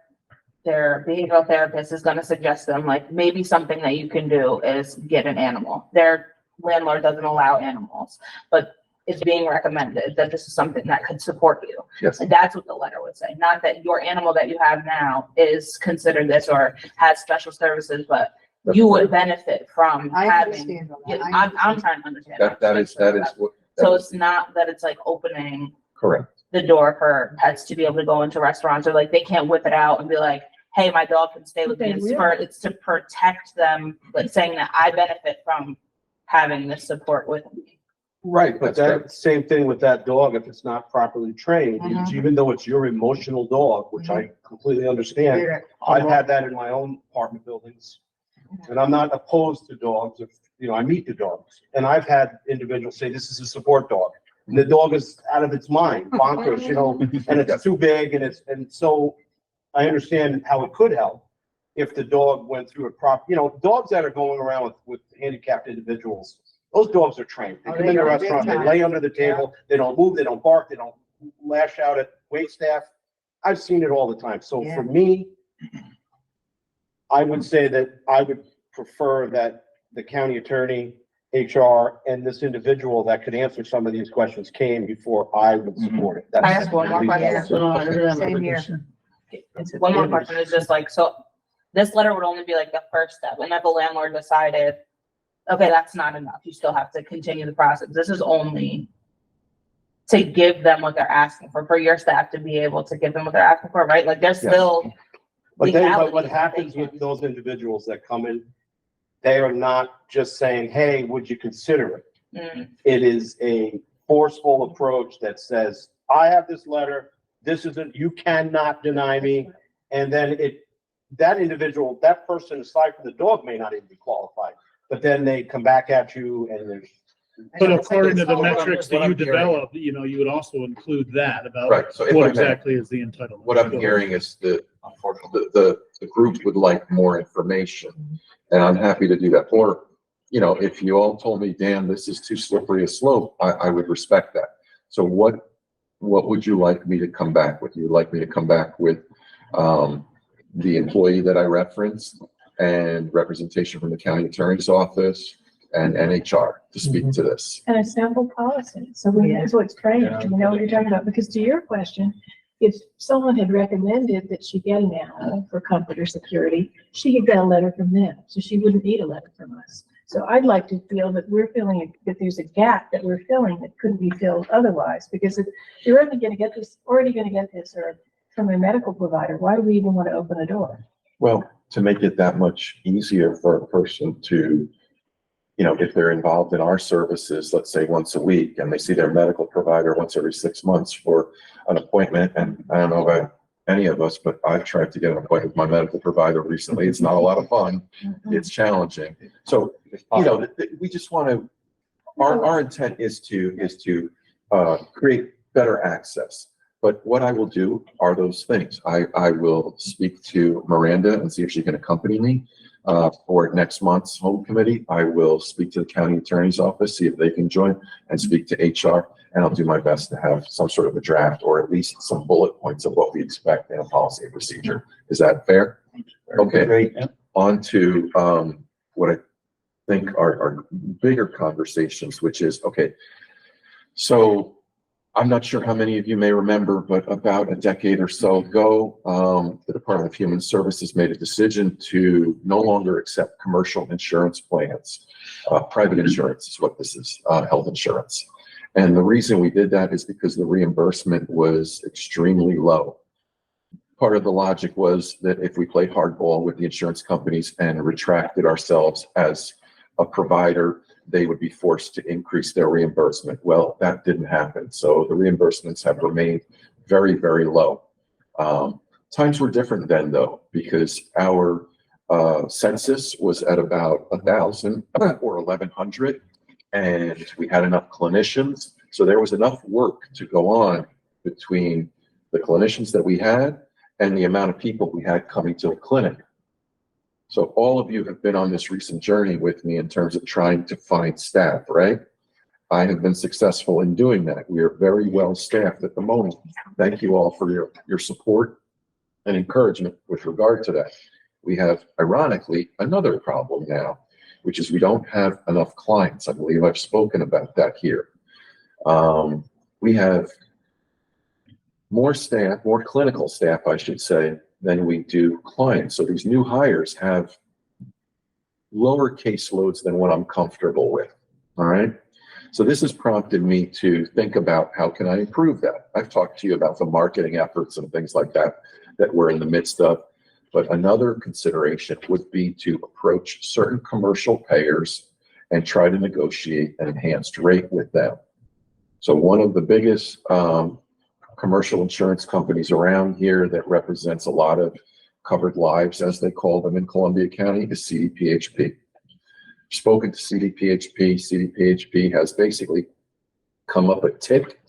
behavioral therapist is going to suggest them like maybe something that you can do is get an animal. Their landlord doesn't allow animals, but it's being recommended that this is something that could support you. Yes. And that's what the letter would say, not that your animal that you have now is considered this or has special services, but you would benefit from I having. understand all Yeah, that. I I'm trying to understand. That is what. So it's not that it's like opening Correct. the door for pets to be able to go into restaurants or like they can't whip it out and be like, hey, my dog can stay with me. It's to protect them, like saying that I benefit from having this support with me. Right, but that same thing with that dog, if it's not properly trained, Mhm. even though it's your emotional dog, which I completely understand. I've had that in my own apartment buildings. And I'm not opposed to dogs if, you know, I meet the dogs. And I've had individuals say, this is a support dog. And the dog is out of its mind, bonkers, you know, and it's too big and so I understand how it could help if the dog went through a you know, dogs that are going around with handicapped individuals, those dogs are trained. They Oh, come they in the go big restaurant, they time. lay under the table, they don't move, they don't bark, they don't lash out at wait staff. I've seen it all the time. So Yeah. for me, I would say that I would prefer that the county attorney, HR, and this individual that could answer some of these questions came before I would support it. I That's- ask one more question? Same here. One more question is just like, so this letter would only be like the first step, and if the landlord decided, okay, that's not enough, you still have to continue the process. This is only to give them what they're asking for your staff to be able to give them what they're asking for, right? Like, there's still. But then, what legalities that happens they with those individuals that come in, they are not just saying, hey, would you consider it? Mm. It is a forceful approach that says, I have this letter, this isn't, you cannot deny me. And then that individual, that person aside from the dog may not even be qualified, but then they come back at you and there's. But according to the What I'm- metrics that what you I'm hearing- develop, you know, you would also include that about Right, so if I what may, exactly is the entitlement. what I'm hearing is that the group would like more information, and I'm happy to do that. Or, you know, if you all told me, Dan, this is too slippery a slope, I would respect that. So what would you like me to come back with? You'd like me to come back with, the employee that I referenced and representation from the county attorney's office and NHR to speak to this? And a sample policy, so we know what's trained, we know what you're talking about, because to your question, if someone had recommended that she get an animal for comfort or security, she could get a letter from them, so she wouldn't need a letter from us. So I'd like to feel that we're filling, that there's a gap that we're filling that couldn't be filled otherwise, because if you're already gonna get this, or from a medical provider, why do we even want to open a door? Well, to make it that much easier for a person to, you know, if they're involved in our services, let's say once a week, and they see their medical provider once every 6 months for an appointment, and I don't know about any of us, but I've tried to get an appointment with my medical provider recently. It's not a lot of fun. It's challenging. So, you know, we just want to, our intent is to create better access. But what I will do are those things. I will speak to Miranda and see if she can accompany me for next month's home committee. I will speak to the county attorney's office, see if they can join, and speak to HR. And I'll do my best to have some sort of a draft or at least some bullet points of what we expect in a policy and procedure. Is that fair? Okay, great. On to what I think are bigger conversations, which is, okay, so I'm not sure how many of you may remember, but about a decade or so ago, the Department of Human Services made a decision to no longer accept commercial insurance plans. Private insurance is what this is, health insurance. And the reason we did that is because the reimbursement was extremely low. Part of the logic was that if we played hardball with the insurance companies and retracted ourselves as a provider, they would be forced to increase their reimbursement. Well, that didn't happen. So the reimbursements have remained very, very low. Times were different then though, because our census was at about 1,000 or 1,100, and we had enough clinicians. So there was enough work to go on between the clinicians that we had and the amount of people we had coming to the clinic. So all of you have been on this recent journey with me in terms of trying to find staff, right? I have been successful in doing that. We are very well staffed at the moment. Thank you all for your support and encouragement with regard to that. We have, ironically, another problem now, which is we don't have enough clients. I believe I've spoken about that here. We have more staff, more clinical staff, I should say, than we do clients. So these new hires have lower caseloads than what I'm comfortable with. All right. So this has prompted me to think about how can I improve that? I've talked to you about the marketing efforts and things like that we're in the midst of. But another consideration would be to approach certain commercial payers and try to negotiate an enhanced rate with them. So one of the biggest commercial insurance companies around here that represents a lot of covered lives, as they call them in Columbia County, is CDPHP. Spoken to CDPHP. CDPHP has basically come up a tick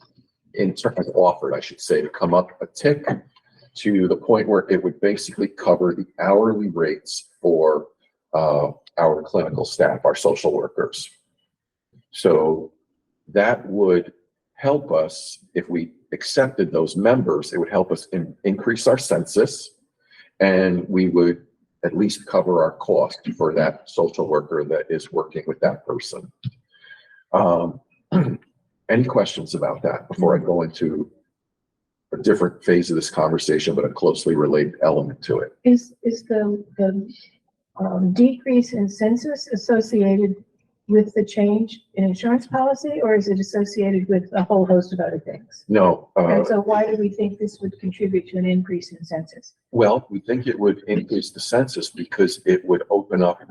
has offered, I should say, to come up a tick to the point where it would basically cover the hourly rates for our clinical staff, our social workers. So that would help us if we accepted those members. It would help us increase our census, and we would at least cover our cost for that social worker that is working with that person. Any questions about that before I go into a different phase of this conversation, but a closely related element to it? Is the decrease in census associated with the change in insurance policy, or is it associated with a whole host of other things? No. And so why do we think this would contribute to an increase in census? Well, we think it would increase the census because it would open up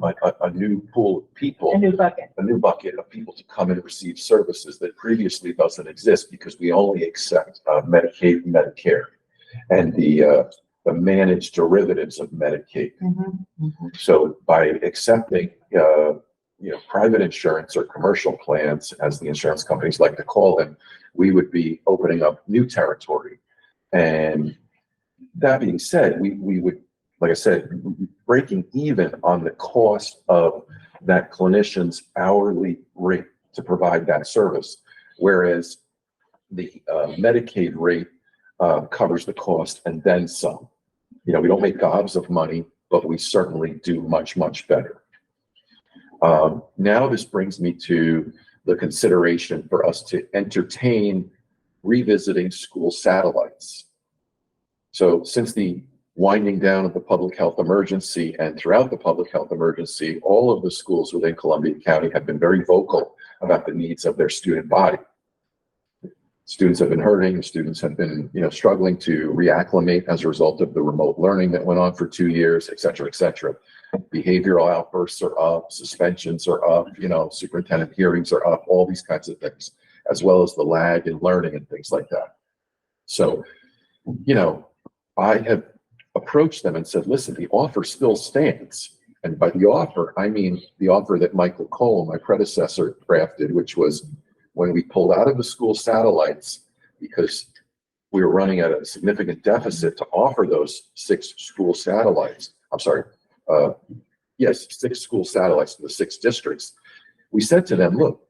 a new pool of people. A new bucket. A new bucket of people to come and receive services that previously doesn't exist because we only accept Medicaid and Medicare and the managed derivatives of Medicaid. So by accepting private insurance or commercial plans, as the insurance companies like to call them, we would be opening up new territory. And that being said, we would, like I said, breaking even on the cost of that clinician's hourly rate to provide that service, whereas the Medicaid rate covers the cost and then some. We don't make gobs of money, but we certainly do much, much better. Now this brings me to the consideration for us to entertain revisiting school satellites. So since the winding down of the public health emergency and throughout the public health emergency, all of the schools within Columbia County have been very vocal about the needs of their student body. Students have been hurting, students have been, struggling to reacclimate as a result of the remote learning that went on for 2 years, et cetera, et cetera. Behavioral outbursts are up, suspensions are up, superintendent hearings are up, all these kinds of things, as well as the lag in learning and things like that. So, I have approached them and said, listen, the offer still stands. And by the offer, I mean the offer that Michael Cole, my predecessor, crafted, which was when we pulled out of the school satellites because we were running at a significant deficit to offer those 6 school satellites. I'm sorry. 6 school satellites to the 6 districts. We said to them, look,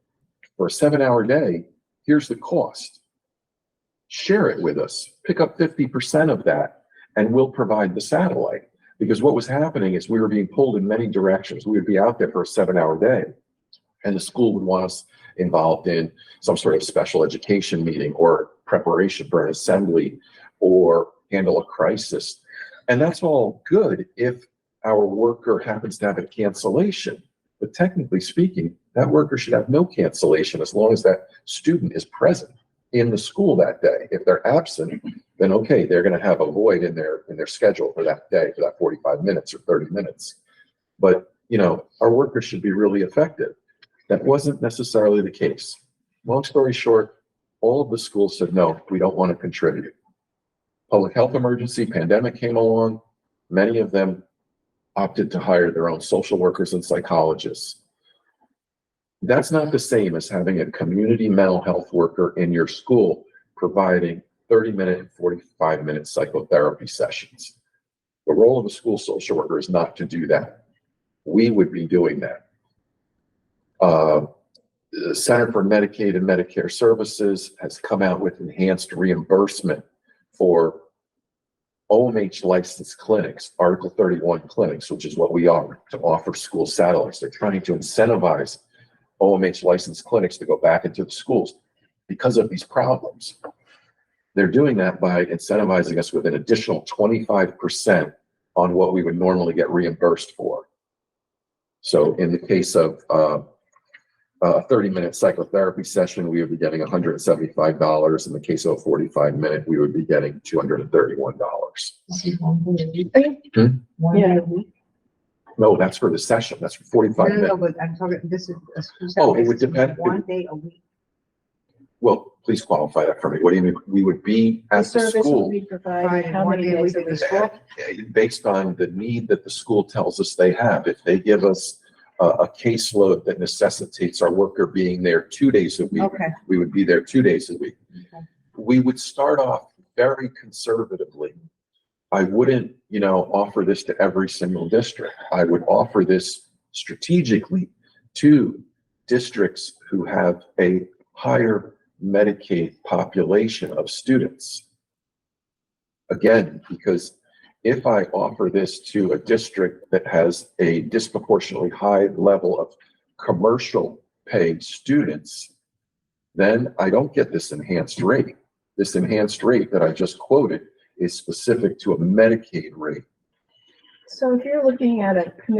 for a 7-hour day, here's the cost. Share it with us. Pick up 50% of that, and we'll provide the satellite. Because what was happening is we were being pulled in many directions. We would be out there for a 7-hour day, and the school would want us involved in some sort of special education meeting or preparation for an assembly or handle a crisis. And that's all good if our worker happens to have a cancellation. But technically speaking, that worker should have no cancellation as long as that student is present in the school that day. If they're absent, then okay, they're going to have a void in their schedule for that day, for that 45 minutes or 30 minutes. But, our workers should be really effective. That wasn't necessarily the case. Long story short, all of the schools said, no, we don't want to contribute. Public health emergency, pandemic came along. Many of them opted to hire their own social workers and psychologists. That's not the same as having a community mental health worker in your school providing 30-minute and 45-minute psychotherapy sessions. The role of a school social worker is not to do that. We would be doing that. The Center for Medicaid and Medicare Services has come out with enhanced reimbursement for OMH licensed clinics, Article 31 clinics, which is what we are, to offer school satellites. They're trying to incentivize OMH licensed clinics to go back into the schools because of these problems. They're doing that by incentivizing us with an additional 25% on what we would normally get reimbursed for. So in the case of a 30-minute psychotherapy session, we would be getting $175. In the case of a 45-minute, we would be getting $231. Yeah. No, that's for the session. That's for 45 minutes. But I'm talking, this is. Oh, it would depend. 1 day a week. Well, please qualify that for me. What do you mean? We would be The at the service will school be provided, Friday, how one many day a days week a at the week? school. based on the need that the school tells us they have. If they give us a caseload that necessitates our worker being there 2 days a week, Okay. we would be there 2 days a week. Okay. We would start off very conservatively. I wouldn't, offer this to every single district. I would offer this strategically to districts who have a higher Medicaid population of students. Again, because if I offer this to a district that has a disproportionately high level of commercial paid students, then I don't get this enhanced rate. This enhanced rate that I just quoted is specific to a Medicaid rate. So if you're looking at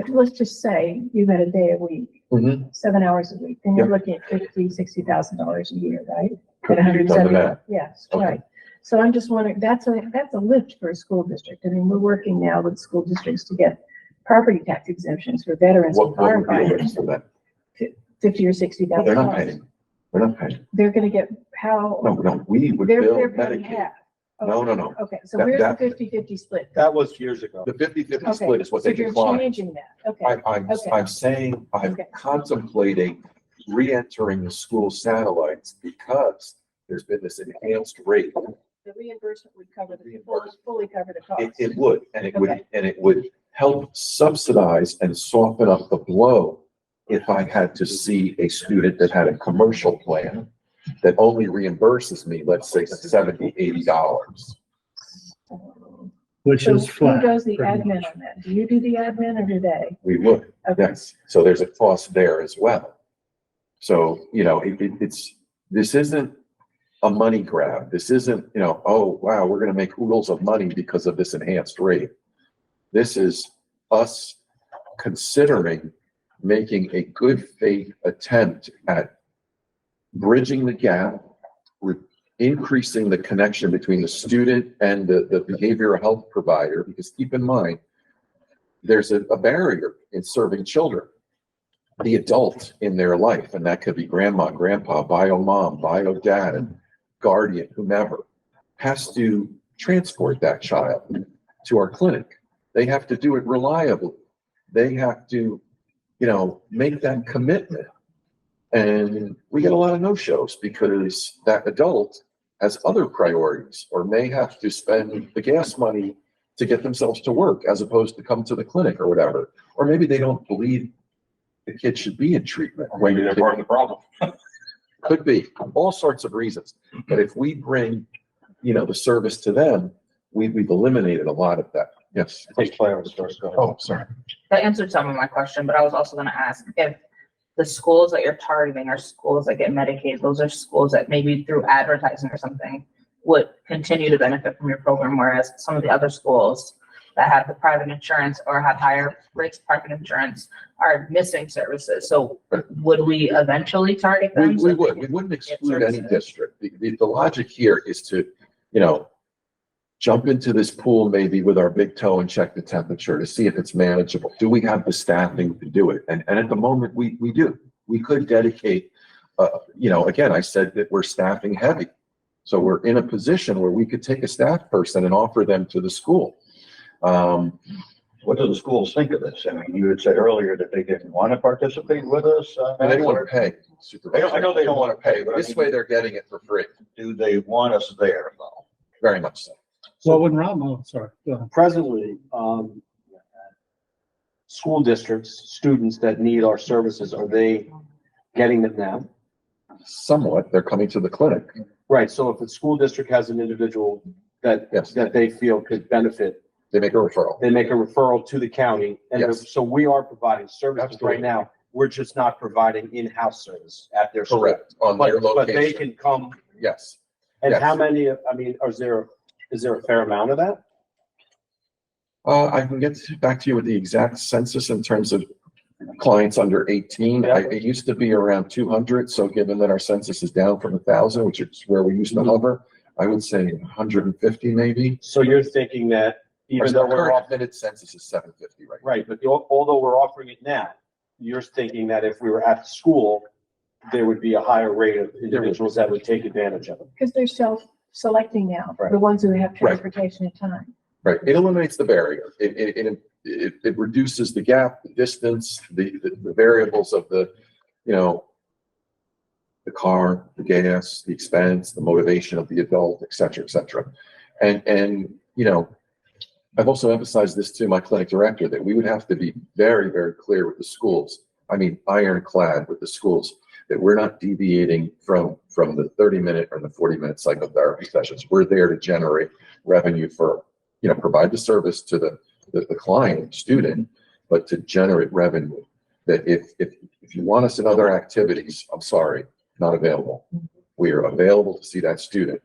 let's just say you've had a day a week, 7 hours a week, then you're looking at $60,000 a year, right? At You've done the math. Yes, Okay. right. So I'm just wondering, that's a lift for a school district. I mean, we're working now with school districts to get property tax exemptions for veterans and What would be the lift firefighters, for that? $50,000 or They're $60,000. not paying. They're not paying. They're gonna get how? No, we would They're bill paying Medicaid. half. No. Okay, so That- where's the that- 50-50 split? That was years ago. The 50-50 Okay, split is what so they you're declined. changing that, okay. Okay. I'm saying I'm Okay. contemplating re-entering the school satellites because there's been this enhanced rate. The reimbursement would fully cover the cost. It would, and Okay. it would help subsidize and soften up the blow if I had to see a student that had a commercial plan that only reimburses me, let's say $70, $80. Which So is flat. who does the pretty admin much. on that? Do you do the admin or do they? We would, Okay. yes. So there's a cost there as well. So, this isn't a money grab. This isn't, oh, wow, we're going to make oodles of money because of this enhanced rate. This is us considering making a good faith attempt at bridging the gap, increasing the connection between the student and the behavioral health provider, because keep in mind, there's a barrier in serving children. The adult in their life, and that could be grandma, grandpa, bio mom, bio dad, guardian, whomever, has to transport that child to our clinic. They have to do it reliably. They have to, make that commitment. And we get a lot of no-shows because that adult has other priorities or may have to spend the gas money to get themselves to work as opposed to come to the clinic or whatever. Or maybe they don't believe the kid should be in treatment. Maybe they're part of the problem. Could be all sorts of reasons. But if we bring, the service to them, we've eliminated a lot of that. Yes. Please play on the first go. Oh, sorry. That answered some of my question, but I was also gonna ask if the schools that you're targeting are schools that get Medicaid, those are schools that maybe through advertising or something would continue to benefit from your program, whereas some of the other schools that have the private insurance or have higher rates of private insurance are missing services. So would we eventually target them? We wouldn't exclude any district. The logic here is to, jump into this pool maybe with our big toe and check the temperature to see if it's manageable. Do we have the staffing to do it? And at the moment we do. We could dedicate, again, I said that we're staffing heavy. So we're in a position where we could take a staff person and offer them to the school. What do the schools think of this? I mean, you had said earlier that they didn't want to participate with us. And they don't want to pay. I know they don't want to pay, but This way they're getting it for free. do they want us there though? Very much so. Well, when sorry. Go ahead. Presently, school districts, students that need our services, are they getting them now? Somewhat, they're coming to the clinic. Right, so if a school district has an individual that they feel could benefit, They make a referral. they make a referral to the county. And Yes. so we are providing services Absolutely. right now. We're just not providing in-house service at their school. Correct. On their But they location. can come, Yes. and Yes. how many, is there a fair amount of that? I can get back to you with the exact census in terms of clients under 18. It used to be around 200. So given that our census is down from 1,000, which is where we used to hover, I would say 150 maybe. So you're thinking that even though Our we're current off, admitted census is 750 right now. right, but although we're offering it now, you're thinking that if we were at the school, there would be a higher rate of individuals that would take advantage of it. Because they're self-selecting now, Right. the ones who have Right. transportation and time. Right, it eliminates the barrier. It reduces the gap, the distance, the variables of the, you know, the car, the gas, the expense, the motivation of the adult, et cetera, et cetera. And, you know, I've also emphasized this to my clinic director, that we would have to be very, very clear with the schools. I mean, ironclad with the schools, that we're not deviating from the 30-minute or the 40-minute psychotherapy sessions. We're there to generate revenue for, you know, provide the service to the client, student, but to generate revenue. That if you want us in other activities, I'm sorry, not available. We are available to see that student.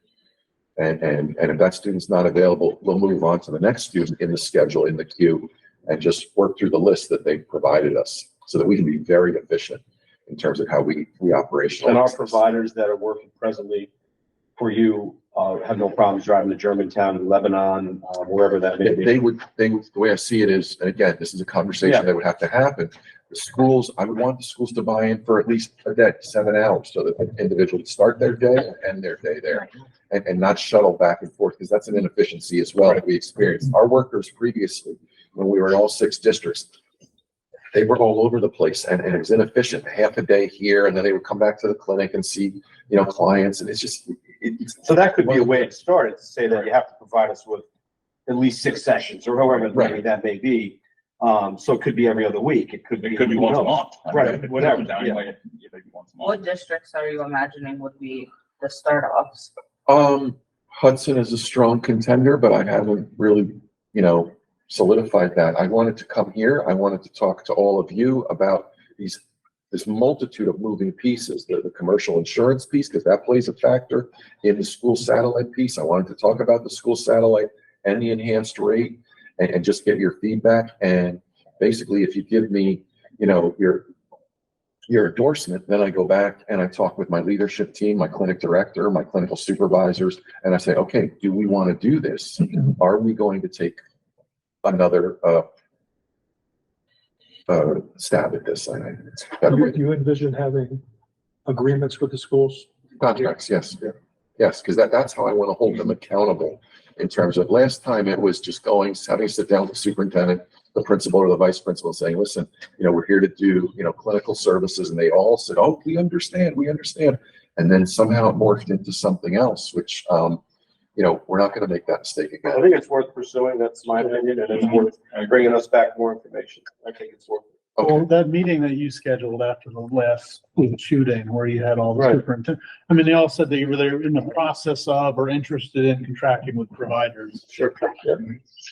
And if that student's not available, we'll move on to the next student in the schedule, in the queue, and just work through the list that they provided us so that we can be very efficient in terms of how we operationalize. And our this. providers that are working presently for you, have no problems driving to Germantown, Lebanon, wherever that may be. They would, the way I see it is, and again, this is a conversation that would have to happen. The schools, I would want the schools to buy in for at least a day, 7 hours, so that the individual would start their day and end their day there. And not shuttle back and forth, because that's an inefficiency as well that we experienced. Our workers previously, when we were in all 6 districts, they were all over the place, and it was inefficient. Half a day here, and then they would come back to the clinic and see, you know, clients, and it's just. So that could be a way to start it, to say that you have to provide us with at least 6 sessions, or however many that may be. So it could be every other week. It could be once a month. Right, whatever. Yeah. What districts are you imagining would be the start-offs? Hudson is a strong contender, but I haven't really, you know, solidified that. I wanted to come here. I wanted to talk to all of you about this multitude of moving pieces, the commercial insurance piece, because that plays a factor in the school satellite piece. I wanted to talk about the school satellite and the enhanced rate and just get your feedback. And basically, if you give me, you know, your endorsement, then I go back and I talk with my leadership team, my clinic director, my clinical supervisors, and I say, okay, do we want to do this? Are we going to take another stab at this? You envision having agreements with the schools? Contracts, yes. Yes, because that's how I want to hold them accountable. In terms of last time, it was just having to sit down with the superintendent, the principal or the vice principal, saying, listen, you know, we're here to do, you know, clinical services. And they all said, oh, we understand. And then somehow it morphed into something else, which, you know, we're not going to make that mistake again. I think it's worth pursuing. That's my opinion, and it's worth bringing us back more information. I think it's worth it. Well, that meeting that you scheduled after the last shooting where you had all the Right. superintendent, I mean, they all said they were in the process of or interested in contracting with providers. Sure.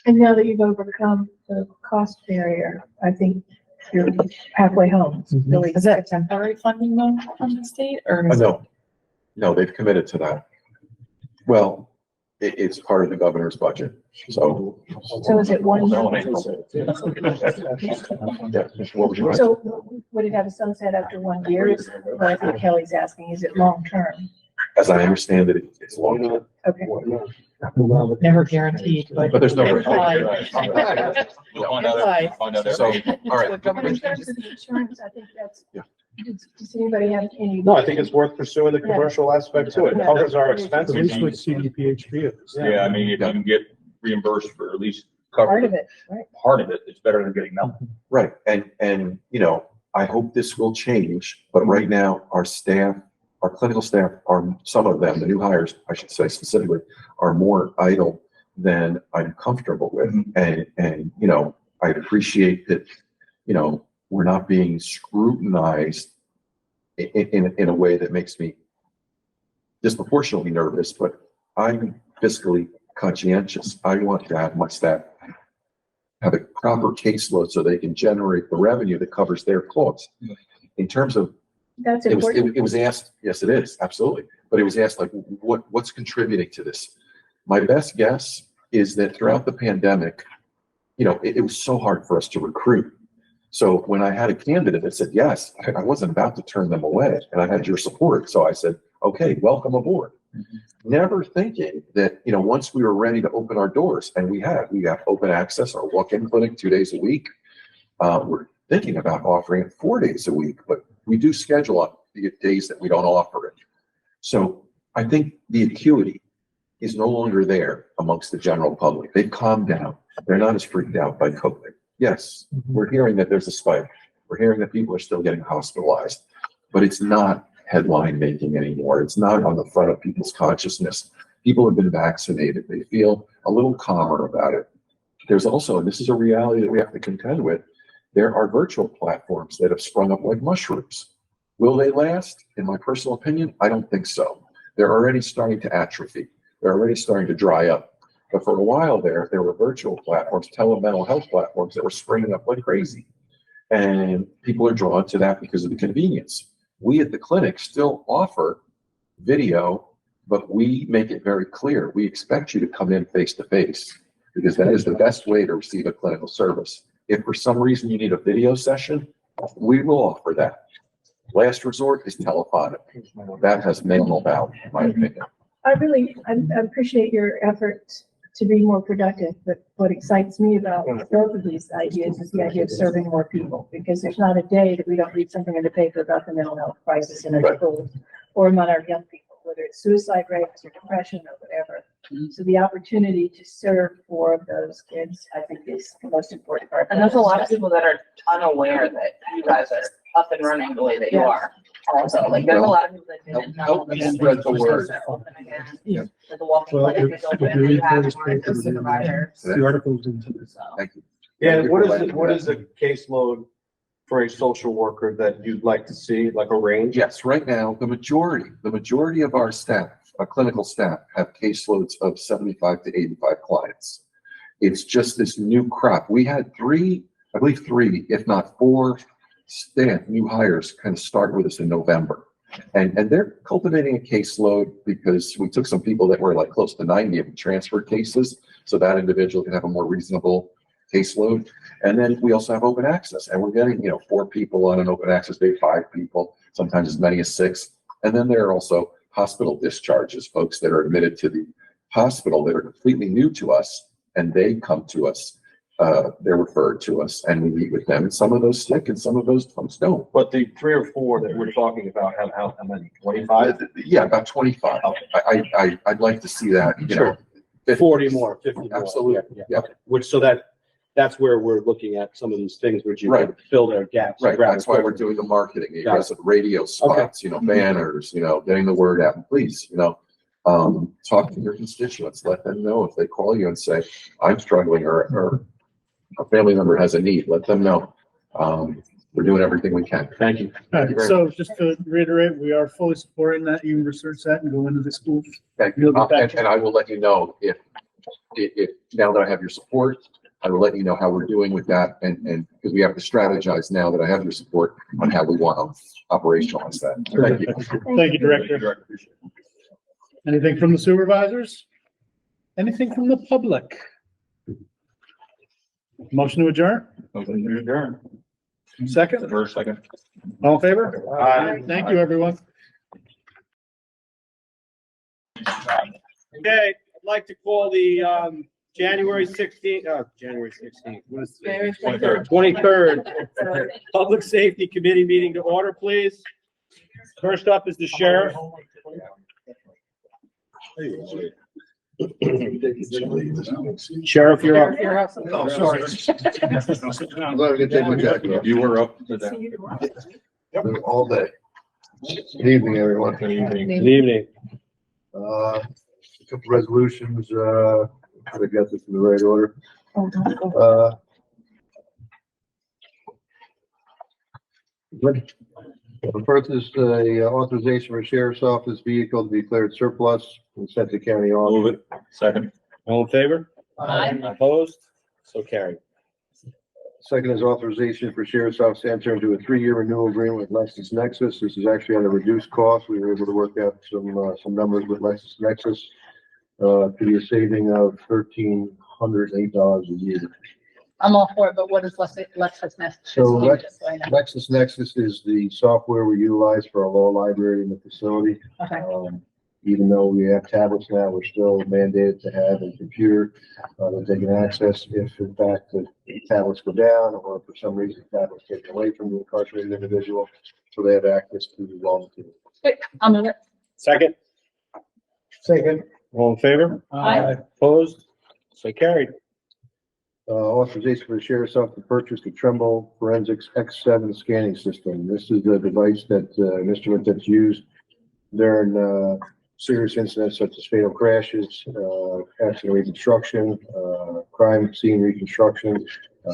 And now that you've overcome the cost barrier, I think you're halfway home. It's really, Is that temporary funding though from the state or? is it- No, they've committed to that. Well, it's part of the governor's budget, so. So is it one? Yeah, what would you like? So would it have a sunset after 1 year? Is what I think Kelly's asking, is it long-term? As I understand it, it's long term. Okay. Never guaranteed, but. But there's no. We'll find out. So, all right. In terms of the insurance, I think that's, Yeah. does anybody have any? No, I think it's worth pursuing the commercial aspect to it. It covers our At expenses. least with CDPHP. Yeah, I mean, if you can get reimbursed for at least Part of it, right? part of it, it's better than getting nothing. Right, and, you know, I hope this will change, but right now, our staff, our clinical staff are, some of them, the new hires, I should say specifically, are more idle than I'm comfortable with. And, you know, I'd appreciate that, you know, we're not being scrutinized in a way that makes me disproportionately nervous, but I'm fiscally conscientious. I want to have my staff have a proper caseload so they can generate the revenue that covers their costs. In terms of, That's it was, important. it was asked, yes, it is, absolutely. But it was asked like, what's contributing to this? My best guess is that throughout the pandemic, you know, it was so hard for us to recruit. So when I had a candidate that said yes, I wasn't about to turn them away, and I had your support. So I said, okay, welcome aboard. Never thinking that, you know, once we were ready to open our doors, and we have open access, our walk-in clinic 2 days a week. We're thinking about offering it 4 days a week, but we do schedule the days that we don't offer it. So I think the acuity is no longer there amongst the general public. They've calmed down. They're not as freaked out by COVID. Yes, we're hearing that there's a spike. We're hearing that people are still getting hospitalized, but it's not headline making anymore. It's not on the front of people's consciousness. People have been vaccinated. They feel a little calmer about it. There's also, and this is a reality that we have to contend with, there are virtual platforms that have sprung up like mushrooms. Will they last? In my personal opinion, I don't think so. They're already starting to atrophy. They're already starting to dry up. But for a while there were virtual platforms, telemental health platforms that were springing up like crazy. And people are drawn to that because of the convenience. We at the clinic still offer video, but we make it very clear. We expect you to come in face to face because that is the best way to receive a clinical service. If for some reason you need a video session, we will offer that. Last resort is telephonic. That has minimal value, in my opinion. I appreciate your efforts to be more productive, but what excites me about both of these ideas is the idea of serving more people, because there's not a day that we don't read something in the paper about the mental health crisis in our schools or among our young people, whether it's suicide rates or depression or whatever. So the opportunity to serve more of those kids, I think, is the most important part. And there's a lot of people that are unaware that you guys are up and running the way that you are. Also, like, there's a lot of people that didn't know. Help me spread the word. Yeah. The walking Well, clinic is open, and you have more of those supervisors. The articles into this. Thank you. Yeah, what is the caseload for a social worker that you'd like to see, like a range? Yes, right now, the majority of our staff, our clinical staff, have caseloads of 75 to 85 clients. It's just this new crop. We had three, if not four, staff, new hires kind of start with us in November. And they're cultivating a caseload because we took some people that were like close to 90 and transferred cases. So that individual can have a more reasonable caseload. And then we also have open access, and we're getting, 4 people on an open access day, 5 people, sometimes as many as 6. And then there are also hospital discharges, folks that are admitted to the hospital that are completely new to us, and they come to us. They're referred to us, and we meet with them. And some of those stick, and some of those folks don't. But the 3 or 4 that we're talking about have how many? 25? Yeah, about 25. I'd like to see that. Sure. 40 more, 50 more. Absolutely. Yeah. Okay. Which, that's where we're looking at some of these things which you Right. can fill their gaps. Right, that's why we're doing the marketing, aggressive radio spots, banners, getting the word out. And please, talk to your constituents, let them know if they call you and say, I'm struggling, or a family member has a need, let them know. We're doing everything we can. Thank you. All right, so just to reiterate, we are fully supporting that. You can research that and go into the schools. Thank you. And I will let you know if now that I have your support, I will let you know how we're doing with that, and because we have to strategize now that I have your support on how we want to operationalize that. Thank you. Thank you, Director. Anything from the supervisors? Anything from the public? Motion to adjourn? Motion to adjourn. Second? First, second. All in favor? Aye. Thank you, everyone. Okay, I'd like to call the January 16th, what is January it? 23rd Public Safety Committee meeting to order, please. First up is the sheriff. Sheriff, you're up. Oh, sorry. You were up all day. Good evening, everyone. Good evening. A couple resolutions, try to get this in the right order. The first is the authorization for sheriff's office vehicle to be declared surplus and sent to county auction. Move it. Second. All in favor? Aye. Opposed? So carried. Second is authorization for sheriff's office to enter into a 3-year renewal agreement with LexisNexis. This is actually at a reduced cost. We were able to work out some numbers with LexisNexis. To be a saving of $1,308 a year. I'm all for it, but what is LexisNexis? So LexisNexis is the software we utilize for our law library in the facility. Okay. Even though we have tablets now, we're still mandated to have a computer that they can access if in fact the tablets go down or for some reason tablets taken away from the incarcerated individual. So they have access to the law material. I'll move it. Second, Second. all in favor? Aye. Opposed? So carried. Authorization for the sheriff's office to purchase the Tremble Forensics X7 scanning system. This is the device that, an instrument that's used during, serious incidents such as fatal crashes, accident reconstruction, crime scene reconstruction.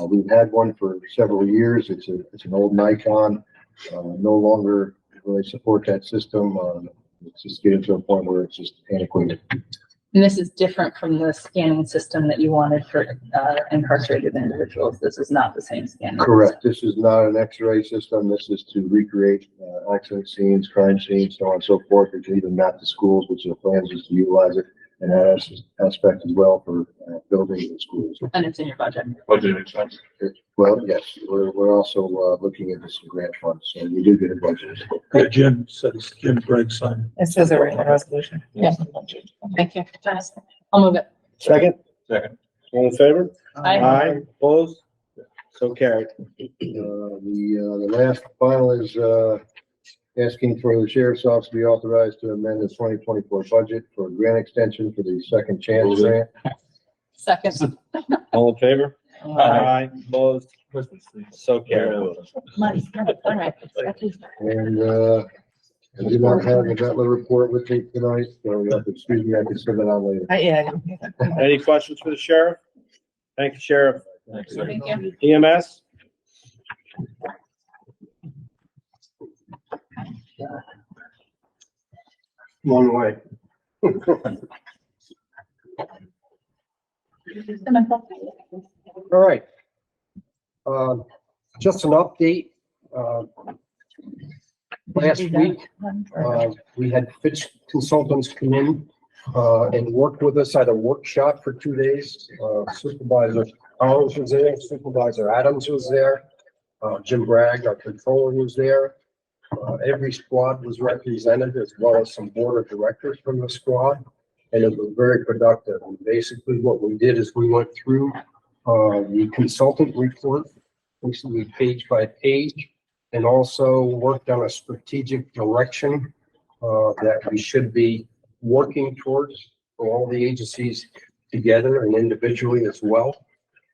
We've had one for several years. It's an old Nikon, no longer really support that system. It's just getting to a point where it's just antiquated. And this is different from the scanning system that you wanted for incarcerated individuals. This is not the same scanning. Correct. This is not an X-ray system. This is to recreate accident scenes, crime scenes, so on and so forth. We can even map the schools, which the plans is to utilize it in that aspect as well for building the schools. And it's in your budget. Budget expense. Well, yes, we're also looking into some grant funds, so we do get a budget. Jim said, Jim Briggs signed. It says it right in the resolution. Yeah. Thank you. I'll move it. Second, Second. all in favor? Aye. Opposed? So carried. The last final is asking for the sheriff's office to be authorized to amend the 2024 budget for a grant extension for the second chance grant. Second. All in favor? Aye. Opposed? So carried. All right. And I do not have the Butler report with me tonight, so you have to excuse me, I can send it out later. Yeah. Any questions for the sheriff? Thank you, Sheriff. Thank you. EMS? Long way. All right. Just an update. Last week, we had Fitch Consultants come in and work with us at a workshop for 2 days. Supervisor Collins was there, Supervisor Adams was there, Jim Bragg, our controller, was there. Every squad was represented, as well as some board of directors from the squad, and it was very productive. And basically what we did is we went through the consultant report, basically page by page, and also worked on a strategic direction that we should be working towards for all the agencies together and individually as well.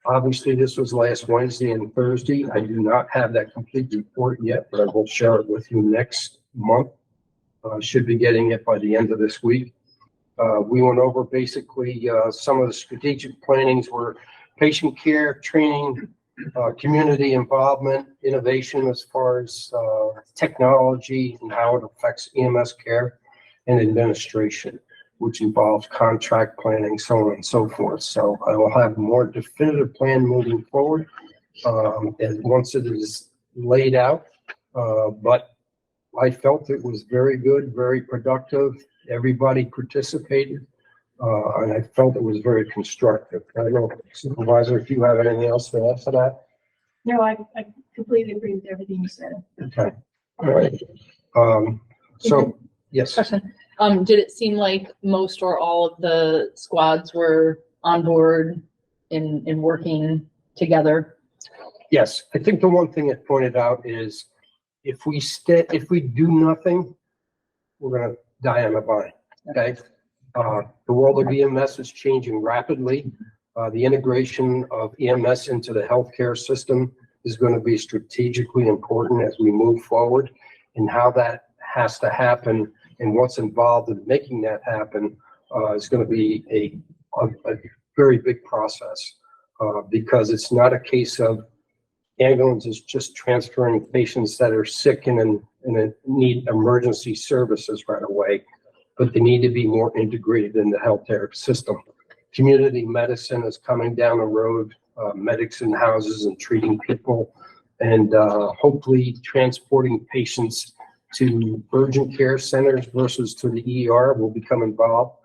Obviously, this was last Wednesday and Thursday. I do not have that complete report yet, but I will share it with you next month. Should be getting it by the end of this week. We went over basically some of the strategic plannings were patient care, training, community involvement, innovation as far as technology and how it affects EMS care, and administration, which involves contract planning, so on and so forth. So I will have a more definitive plan moving forward and once it is laid out. But I felt it was very good, very productive. Everybody participated. And I felt it was very constructive. I don't know, Supervisor, if you have anything else to add to that? No, I completely agree with everything you said. Okay, all right. So, yes. Question. Did it seem like most or all of the squads were on board in working together? Yes, I think the one thing it pointed out is if we do nothing, we're gonna die on the vine, okay? The world of EMS is changing rapidly. The integration of EMS into the healthcare system is going to be strategically important as we move forward, and how that has to happen and what's involved in making that happen is going to be a very big process because it's not a case of ambulances just transferring patients that are sick and need emergency services right away, but they need to be more integrated in the healthcare system. Community medicine is coming down the road, medics in houses and treating people, and hopefully transporting patients to urgent care centers versus to the ER will become involved.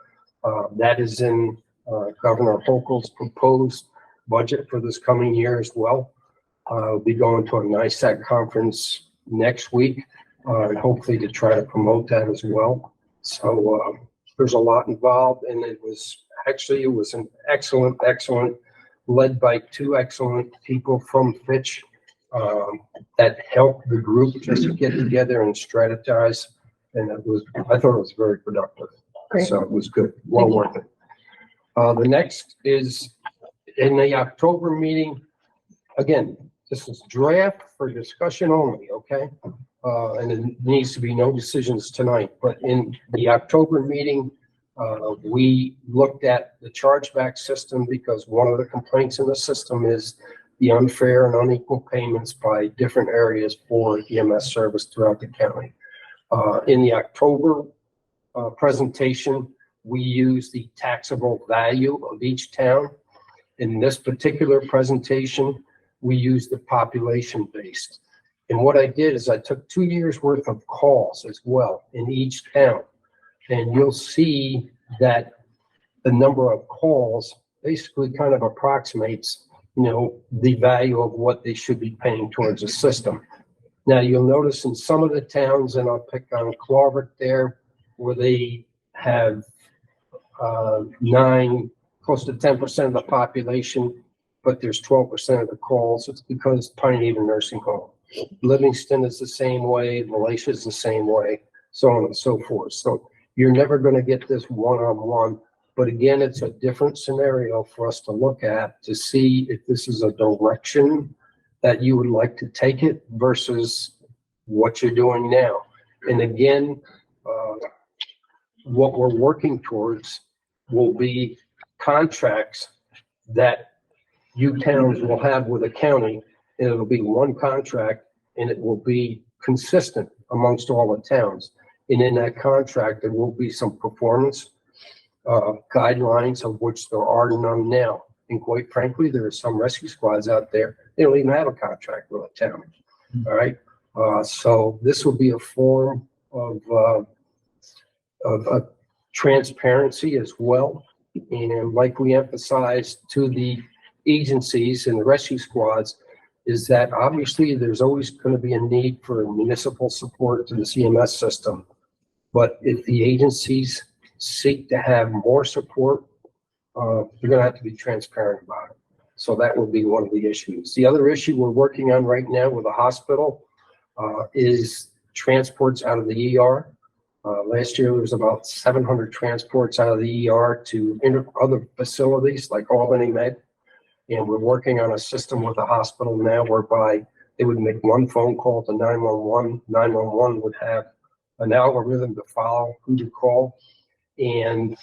That is in Governor Hochul's proposed budget for this coming year as well. We'll be going to a NISAC conference next week, and hopefully to try to promote that as well. So There's a lot involved, and it was an excellent, led by two excellent people from Fitch, that helped the group just to get together and strategize. And I thought it was very productive. Great. So it was good, well worth it. The next is in the October meeting. Again, this is draft for discussion only, okay? And it needs to be no decisions tonight, but in the October meeting, we looked at the chargeback system because one of the complaints in the system is the unfair and unequal payments by different areas for EMS service throughout the county. In the October presentation, we use the taxable value of each town. In this particular presentation, we use the population based. And what I did is I took 2 years worth of calls as well in each town. And you'll see that the number of calls basically kind of approximates, the value of what they should be paying towards the system. Now, you'll notice in some of the towns, and I'll pick on Clover there, where they have close to 10% of the population, but there's 12% of the calls. It's because Pine Haven Nursing Home. Livingston is the same way, Malaysia is the same way, so on and so forth. So you're never going to get this one-on-one, but again, it's a different scenario for us to look at to see if this is a direction that you would like to take it versus what you're doing now. And again, what we're working towards will be contracts that you towns will have with the county, and it'll be one contract, and it will be consistent amongst all the towns. And in that contract, there will be some performance guidelines, of which there are none now. And quite frankly, there are some rescue squads out there, they don't even have a contract with a town. All right. So this will be a form of transparency as well. And like we emphasized to the agencies and the rescue squads, is that obviously there's always going to be a need for municipal support to the CMS system. But if the agencies seek to have more support, they're going to have to be transparent about it. So that will be one of the issues. The other issue we're working on right now with the hospital is transports out of the ER. Last year, there was about 700 transports out of the ER to other facilities like Albany Med. And we're working on a system with the hospital now whereby they would make one phone call to 911. 911 would have an algorithm to follow who to call. And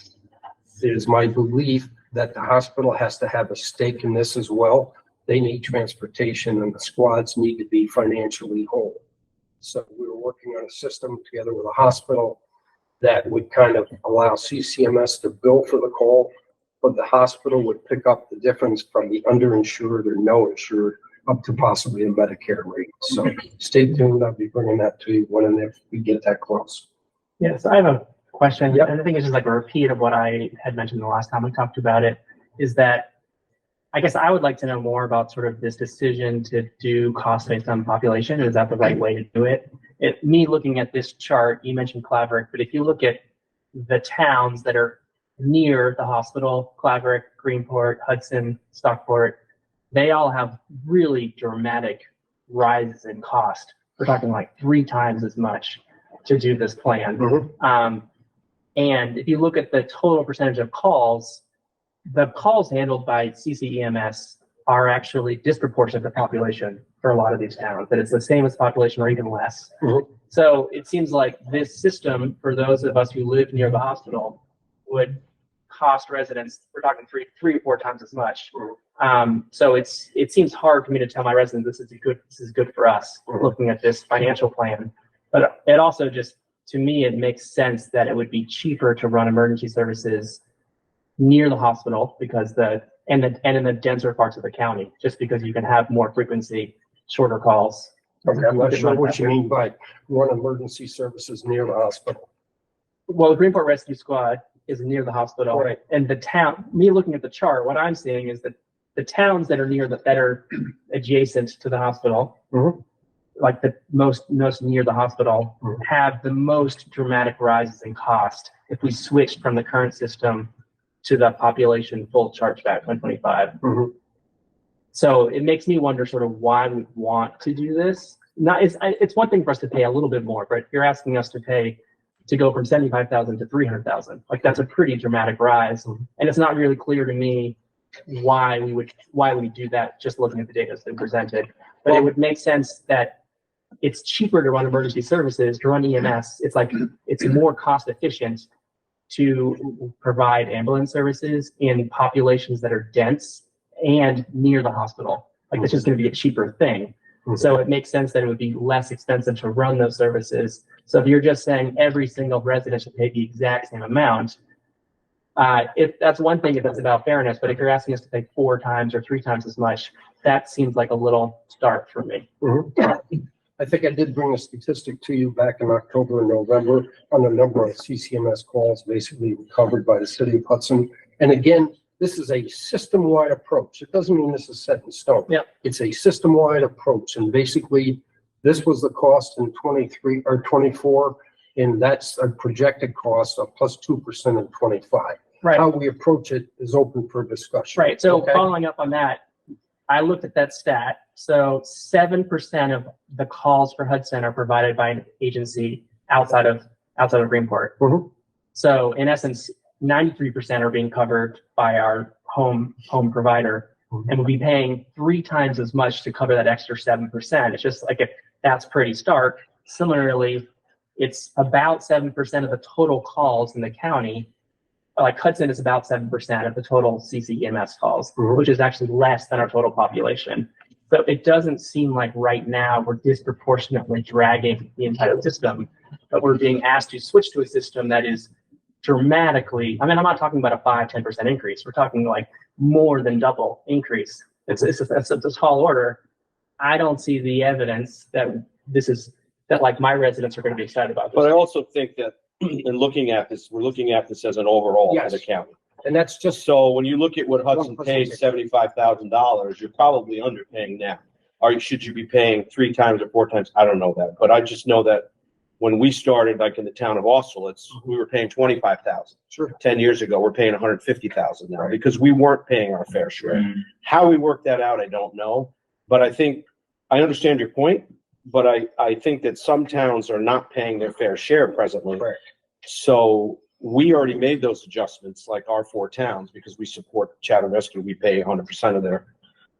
it is my belief that the hospital has to have a stake in this as well. They need transportation and the squads need to be financially whole. So we were working on a system together with a hospital that would kind of allow CCMS to bill for the call, but the hospital would pick up the difference from the underinsured or no insured up to possibly a Medicare rate. So stay tuned. I'll be bringing that to you when and if we get that close. Yes, I have a question. Yep. And I think it's just like a repeat of what I had mentioned the last time we talked about it, is that I guess I would like to know more about sort of this decision to do cost based on population. Is that the right way to do it? Me looking at this chart, you mentioned Claverick, but if you look at the towns that are near the hospital, Claverick, Greenport, Hudson, Stockport, they all have really dramatic rises in cost. We're talking like 3 times as much to do this plan. Mm-hmm. And if you look at the total percentage of calls, the calls handled by CCEMS are actually disproportionate to population for a lot of these towns, that it's the same as population or even less. Mm-hmm. So it seems like this system, for those of us who live near the hospital, would cost residents, we're talking 3 or 4 times as much. So it seems hard for me to tell my residents this is good for us, looking at this financial plan. But it also just, to me, it makes sense that it would be cheaper to run emergency services near the hospital because and in the denser parts of the county, just because you can have more frequency, shorter calls. Okay, I'm not sure what you mean by run emergency services near the hospital. Well, the Greenport Rescue Squad is near the hospital, Right. And the town. Me looking at the chart, what I'm seeing is that the towns that are that are adjacent to the hospital, Mm-hmm. like the most near the hospital, have the most dramatic rises in cost if we switched from the current system to the population full chargeback 125. So it makes me wonder sort of why we want to do this. It's one thing for us to pay a little bit more, but you're asking us to go from 75,000 to 300,000. Like that's a pretty dramatic rise. And it's not really clear to me why we do that just looking at the data that's been presented. But it would make sense that it's cheaper to run emergency services, to run EMS. It's more cost efficient to provide ambulance services in populations that are dense and near the hospital. Like it's just going to be a cheaper thing. So it makes sense that it would be less expensive to run those services. So if you're just saying every single resident should pay the exact same amount, if that's one thing, if that's about fairness, but if you're asking us to pay 4 times or 3 times as much, that seems like a little stark for me. I think I did bring a statistic to you back in October and November on the number of CCMS calls basically covered by the city of Hudson. And again, this is a system-wide approach. It doesn't mean this is set in stone. It's a system-wide approach. And basically, this was the cost in 23 or 24, and that's a projected cost of plus 2% in 25. Right. How we approach it is open for discussion. Right. So following up on that, I looked at that stat. So 7% of the calls for Hudson are provided by an agency outside of Greenport. So in essence, 93% are being covered by our home provider, and we'll be paying 3 times as much to cover that extra 7%. It's just like that's pretty stark. Similarly, it's about 7% of the total calls in the county. Like Hudson is about 7% of the total CCEMS calls, which is actually less than our total population. So it doesn't seem like right now we're disproportionately dragging the entire system, but we're being asked to switch to a system that is dramatically, I mean, I'm not talking about a 5-10% increase. We're talking like more than double increase. It's a tall order. I don't see the evidence that that like my residents are going to be excited about this. But I also think that in looking at this, we're looking at this as an overall for the county. And that's just so when you look at what Hudson pays, $75,000, you're probably underpaying now. Or should you be paying 3 times or 4 times? I don't know that, but I just know that when we started, like in the town of Austerlitz, we were paying $25,000. 10 years ago, we're paying $150,000 now because we weren't paying our fair share. How we work that out, I don't know. But I think I understand your point. But I think that some towns are not paying their fair share presently. So we already made those adjustments, like our 4 towns, because we support Chatham Rescue. We pay 100% of their.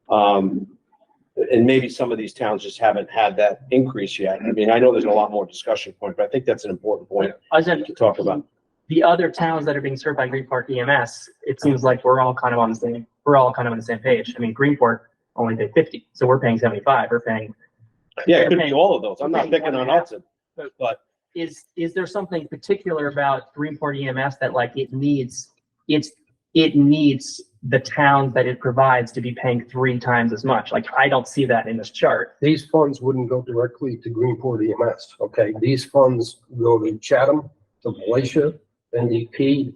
And maybe some of these towns just haven't had that increase yet. I mean, I know there's a lot more discussion point, but I think that's an important point to talk about. The other towns that are being served by Greenport EMS, it seems like we're all kind of on the same page. I mean, Greenport only paid 50, so we're paying 75. We're paying. Yeah, it could be all of those. I'm not picking on Hudson, but is there something particular about Greenport EMS that like it needs the towns that it provides to be paying 3 times as much? Like I don't see that in this chart. These funds wouldn't go directly to Greenport EMS. Okay, these funds go to Chatham, to Malaysia, NDP.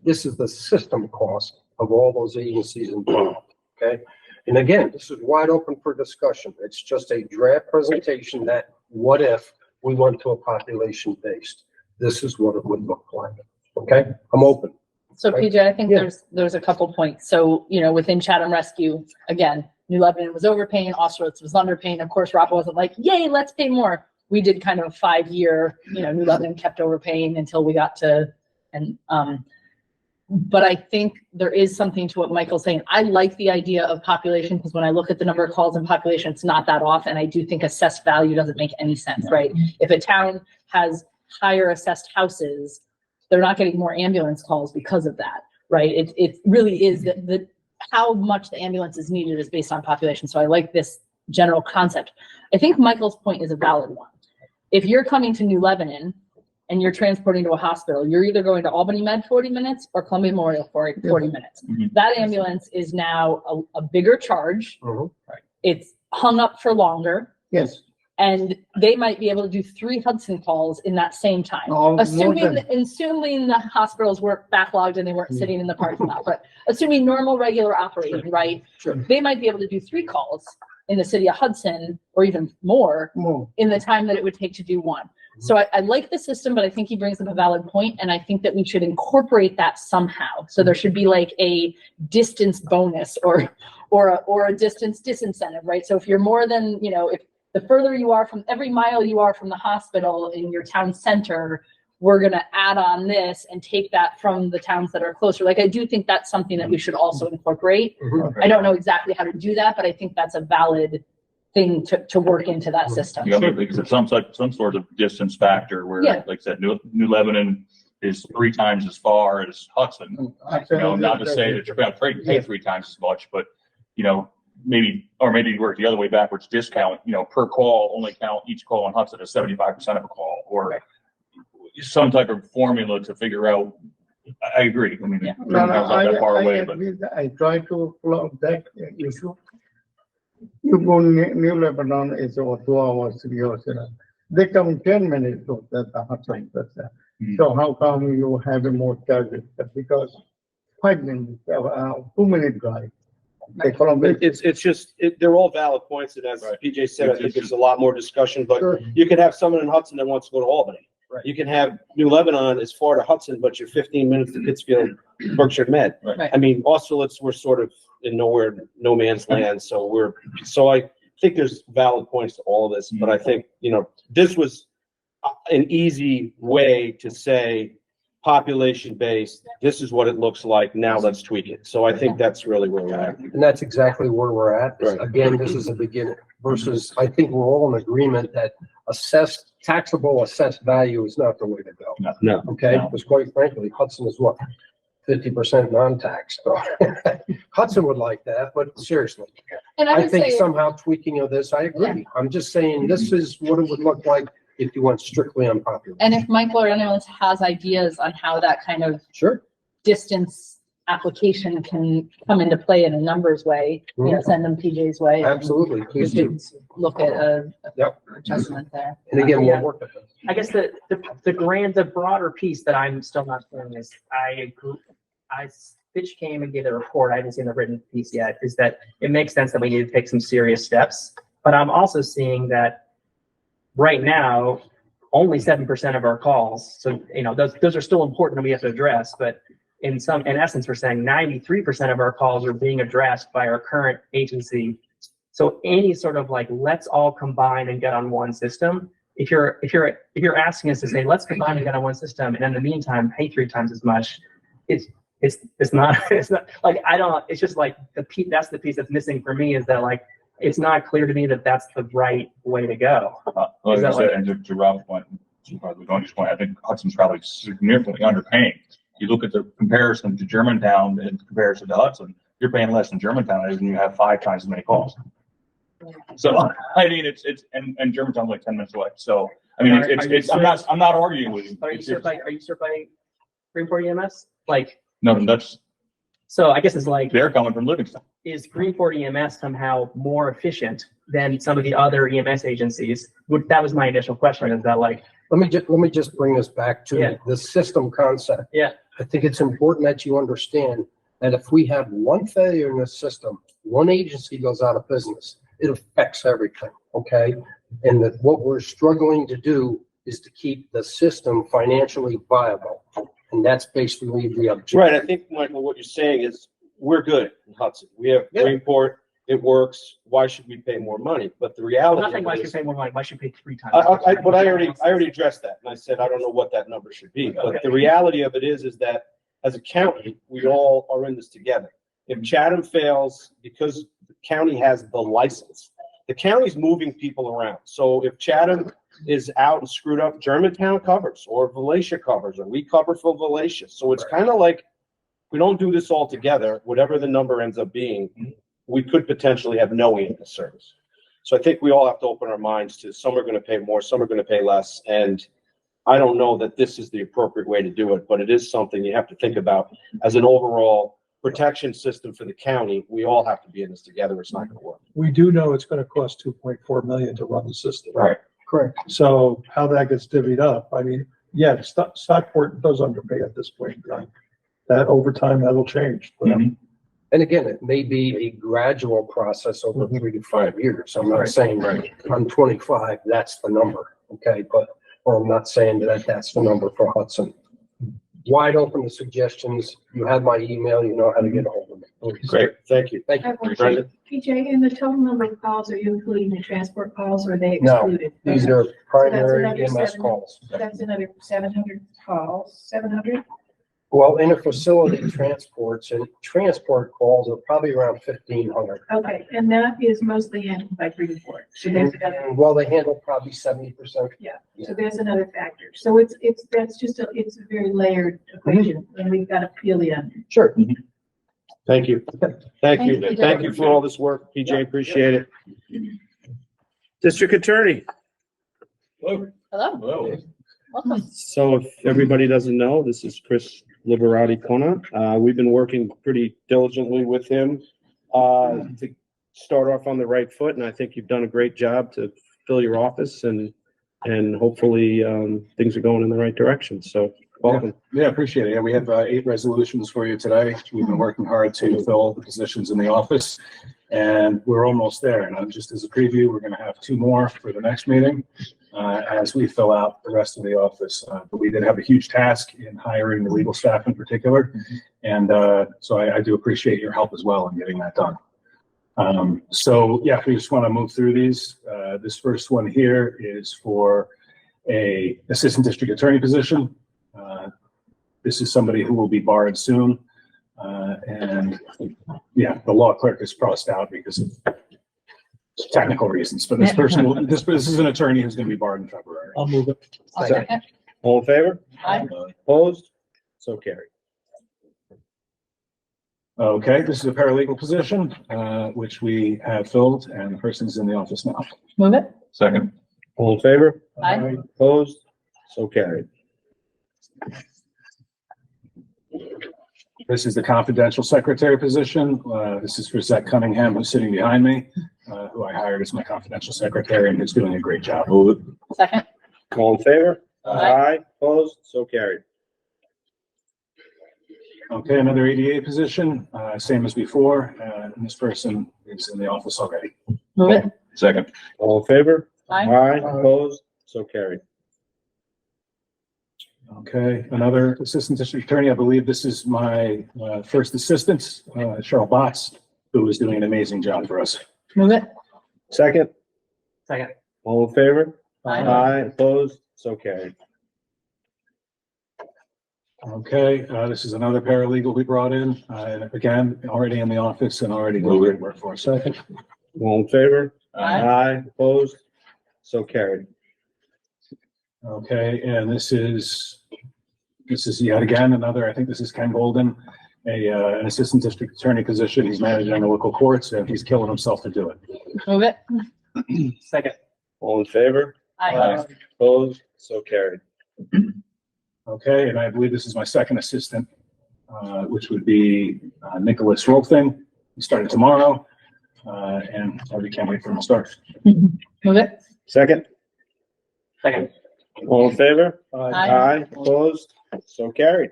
This is the system cost of all those agencies involved. Okay. And again, this is wide open for discussion. It's just a draft presentation that what if we went to a population based? This is what it would look like. Okay, I'm open. So PJ, I think there's a couple points. So, within Chatham Rescue, again, New Lebanon was overpaying, Austerlitz was underpaying. Of course, Rafa wasn't like, yay, let's pay more. We did kind of a 5-year, New Lebanon kept overpaying until we got to, but I think there is something to what Michael's saying. I like the idea of population because when I look at the number of calls in population, it's not that off. And I do think assessed value doesn't make any sense, right? If a town has higher assessed houses, they're not getting more ambulance calls because of that, right? It really is the how much the ambulance is needed is based on population. So I like this general concept. I think Michael's point is a valid one. If you're coming to New Lebanon and you're transporting to a hospital, you're either going to Albany Med 40 minutes or Columbia Memorial 40 minutes. That ambulance is now a bigger charge. It's hung up for longer. Yes. And they might be able to do 3 Hudson calls in that same time. Assuming the hospitals weren't backlogged and they weren't sitting in the parking lot, but assuming normal, regular operating, right? They might be able to do 3 calls in the city of Hudson, or even more, in the time that it would take to do one. So I like the system, but I think he brings up a valid point, and I think that we should incorporate that somehow. So there should be like a distance bonus or a distance disincentive, right? So if you're more than, if the further you are from every mile you are from the hospital in your town center, we're going to add on this and take that from the towns that are closer. Like, I do think that's something that we should also incorporate. I don't know exactly how to do that, but I think that's a valid thing to work into that system. Yeah, because it's some sort of distance factor where, like I said, New Lebanon is 3 times as far as Hudson. Not to say that you're going to pay 3 times as much, but maybe work the other way backwards, discount, per call, only count each call in Hudson as 75% of a call, or some type of formula to figure out. I agree. I mean, not that far away, but I try to plug that issue. You go New Lebanon is over 2 hours, 3 hours. They come 10 minutes to that Hudson. So how come you have a more charges? Because 5 minutes, 2-minute drive. It's just, they're all valid points, and as PJ said, I think there's a lot more discussion, but you could have someone in Hudson that wants to go to Albany. You can have New Lebanon as far to Hudson, but you're 15 minutes to Pittsfield, Berkshire Med. I mean, Austerlitz, we're sort of in no man's land, so I think there's valid points to all of this, but I think, this was an easy way to say, population-based, this is what it looks like, now let's tweak it. So I think that's really where we're at. And that's exactly where we're at. Again, this is a beginning versus, I think we're all in agreement that taxable assessed value is not the way to go. No. Okay, because quite frankly, Hudson is what? 50% non-tax. So Hudson would like that, but seriously. And I think somehow tweaking of this, I agree. I'm just saying this is what it would look like if you went strictly on population. And if Michael or anyone else has ideas on how that kind of distance application can come into play in a numbers way, send them PJ's way. Absolutely. Please do. Look at a adjustment there. And again, we'll work with it. I guess the broader piece that I'm still not feeling is Fitch came and gave a report. I haven't seen the written piece yet. Is that it makes sense that we need to take some serious steps, but I'm also seeing that right now, only 7% of our calls. So those are still important and we have to address. But in essence, we're saying 93% of our calls are being addressed by our current agency. So any sort of like, let's all combine and get on one system. If you're asking us to say, let's combine and get on one system, and in the meantime pay 3 times as much, it's not like it's just like that's the piece that's missing for me, is that like it's not clear to me that that's the right way to go. Like I said, and to Rob's point, I think Hudson's probably significantly underpaying. You look at the comparison to Germantown in comparison to Hudson, you're paying less in Germantown and you have 5 times as many calls. So I mean, and Germantown's like 10 minutes away. So I mean, I'm not arguing with you. Are you served by Greenport EMS? Like no, that's. So I guess it's like they're coming from Livingston. Is Greenport EMS somehow more efficient than some of the other EMS agencies? That was my initial question. Is that like? Let me just bring this back to the system concept. Yeah. I think it's important that you understand that if we have one failure in this system, one agency goes out of business, it affects everything. Okay. And that what we're struggling to do is to keep the system financially viable. And that's basically the objective. Right. I think, Michael, what you're saying is we're good in Hudson. We have Greenport. It works. Why should we pay more money? But the reality I'm not saying why should we pay more money. Why should we pay 3 times? But I already addressed that. And I said, I don't know what that number should be. But the reality of it is that as a county, we all are in this together. If Chatham fails because the county has the license, the county's moving people around. So if Chatham is out and screwed up, Germantown covers, or Valatia covers, or we cover for Valatia. So it's kind of like, we don't do this all together, whatever the number ends up being, we could potentially have no EMS service. So I think we all have to open our minds to, some are going to pay more, some are going to pay less. And I don't know that this is the appropriate way to do it, but it is something you have to think about as an overall protection system for the county. We all have to be in this together. It's not going to work. We do know it's going to cost 2.4 million to run the system. Right. Correct. So how that gets divvied up, I mean, yeah, Stockport does underpay at this point in time. That over time, that'll change. But And again, it may be a gradual process over 3 to 5 years. I'm not saying on 25, that's the number, okay? But, or I'm not saying that that's the number for Hudson. Wide open to suggestions. You have my email, you know how to get a hold of me. Great, thank you. Thank I you. have one Brendan? PJ, in the total number of calls, are you including the transport calls or are they No, excluded? these are primary another EMS 700. calls. That's another 700 calls, 700? Well, in a facility transports and transport calls are probably around 1,500. Okay, and that is mostly handled by pre-report. So there's another, Well, they handle probably 70%. yeah, so there's another factor. So that's just it's a very layered equation and we've got to peel the onion. Sure. Thank you. Thank you. PJ. Thank you for all this work, PJ. Appreciate it. District Attorney. Hello. Hello, Hello. welcome. So if everybody doesn't know, this is Chris Liberati Kona. We've been working pretty diligently with him to start off on the right foot, and I think you've done a great job to fill your office and hopefully things are going in the right direction. So welcome. Yeah, appreciate it. Yeah, we have 8 resolutions for you today. We've been working hard to fill the positions in the office, and we're almost there. And just as a preview, we're going to have 2 more for the next meeting as we fill out the rest of the office. But we did have a huge task in hiring the legal staff in particular, and so I do appreciate your help as well in getting that done. So yeah, we just want to move through these. This first one here is for a assistant district attorney position. This is somebody who will be barred soon. And yeah, the law clerk is crossed out because of technical reasons, but this person, this is an attorney who's going to be barred in February. I'll move it. Second. All in favor? Aye. Opposed? So carried. Okay, this is a paralegal position, which we have filled, and the person's in the office now. Move it. Second. All in favor? Aye. Opposed? So carried. This is the confidential secretary position. This is for Zach Cunningham, who's sitting behind me, who I hired as my confidential secretary, and who's doing a great job. Move it. Second. All in favor? Aye. Opposed? So carried. Okay, another ADA position, same as before, and this person is in the office already. Move it. Second. All in favor? Aye. Opposed? So carried. Okay, another assistant district attorney. I believe this is my first assistant, Cheryl Botts, who is doing an amazing job for us. Move it. Second? Second. All in favor? Aye. Opposed? So carried. Okay, this is another paralegal we brought in, and again, already in the office and already doing great work for us. Second. All in favor? Aye. Opposed? So carried. Okay, and this is yet again another, I think this is Ken Golden, an assistant district attorney position. He's managing the local courts, and he's killing himself to do it. Move it. Second. All in favor? Aye. Opposed? So carried. Okay, and I believe this is my second assistant, which would be Nicholas Rolfing. He started tomorrow, and I really can't wait for him to start. Move it. Second? Second. All in favor? Aye. Opposed? So carried.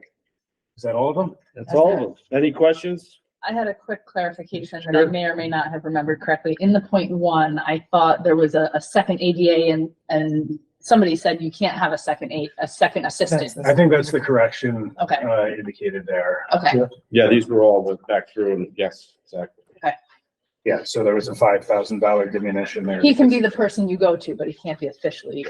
Is that all of them? That's all of them. Any questions? I had a quick clarification that I may or may not have remembered correctly. In the point 1, I thought there was a second ADA and somebody said you can't have a second assistant. I think that's the correction Okay. indicated there. Okay. Yeah, these were all went back through and yes, exactly. Yeah, so there was a $5,000 diminution there. He can be the person you go to, but he can't be officially.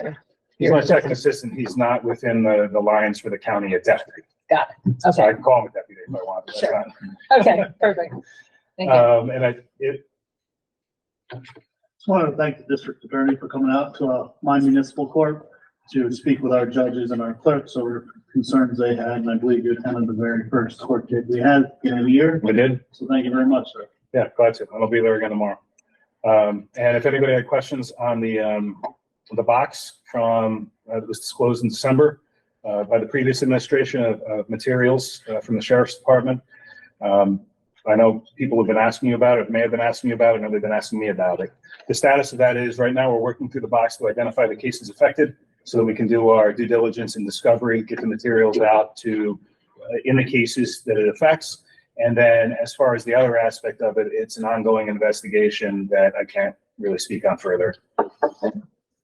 He's my second assistant. He's not within the lines for the county a deputy. Got it. So I Okay. can call him a deputy if I want. But that's Sure. not- Okay. Perfect. Thank you. And Just wanted to thank the district attorney for coming out to my municipal court to speak with our judges and our clerks over concerns they had, and I believe you attended the very first court date we had in a year. we did. So thank you very much, sir. Yeah, glad to. I'll be there again tomorrow. And if anybody had questions on the box from, that was disclosed in December by the previous administration of materials from the sheriff's department. I know people have been asking you about it, may have been asking you about it, I know they've been asking me about it. The status of that is right now we're working through the box to identify the cases affected so that we can do our due diligence and discovery, get the materials out to in the cases that it affects. And then as far as the other aspect of it, it's an ongoing investigation that I can't really speak on further.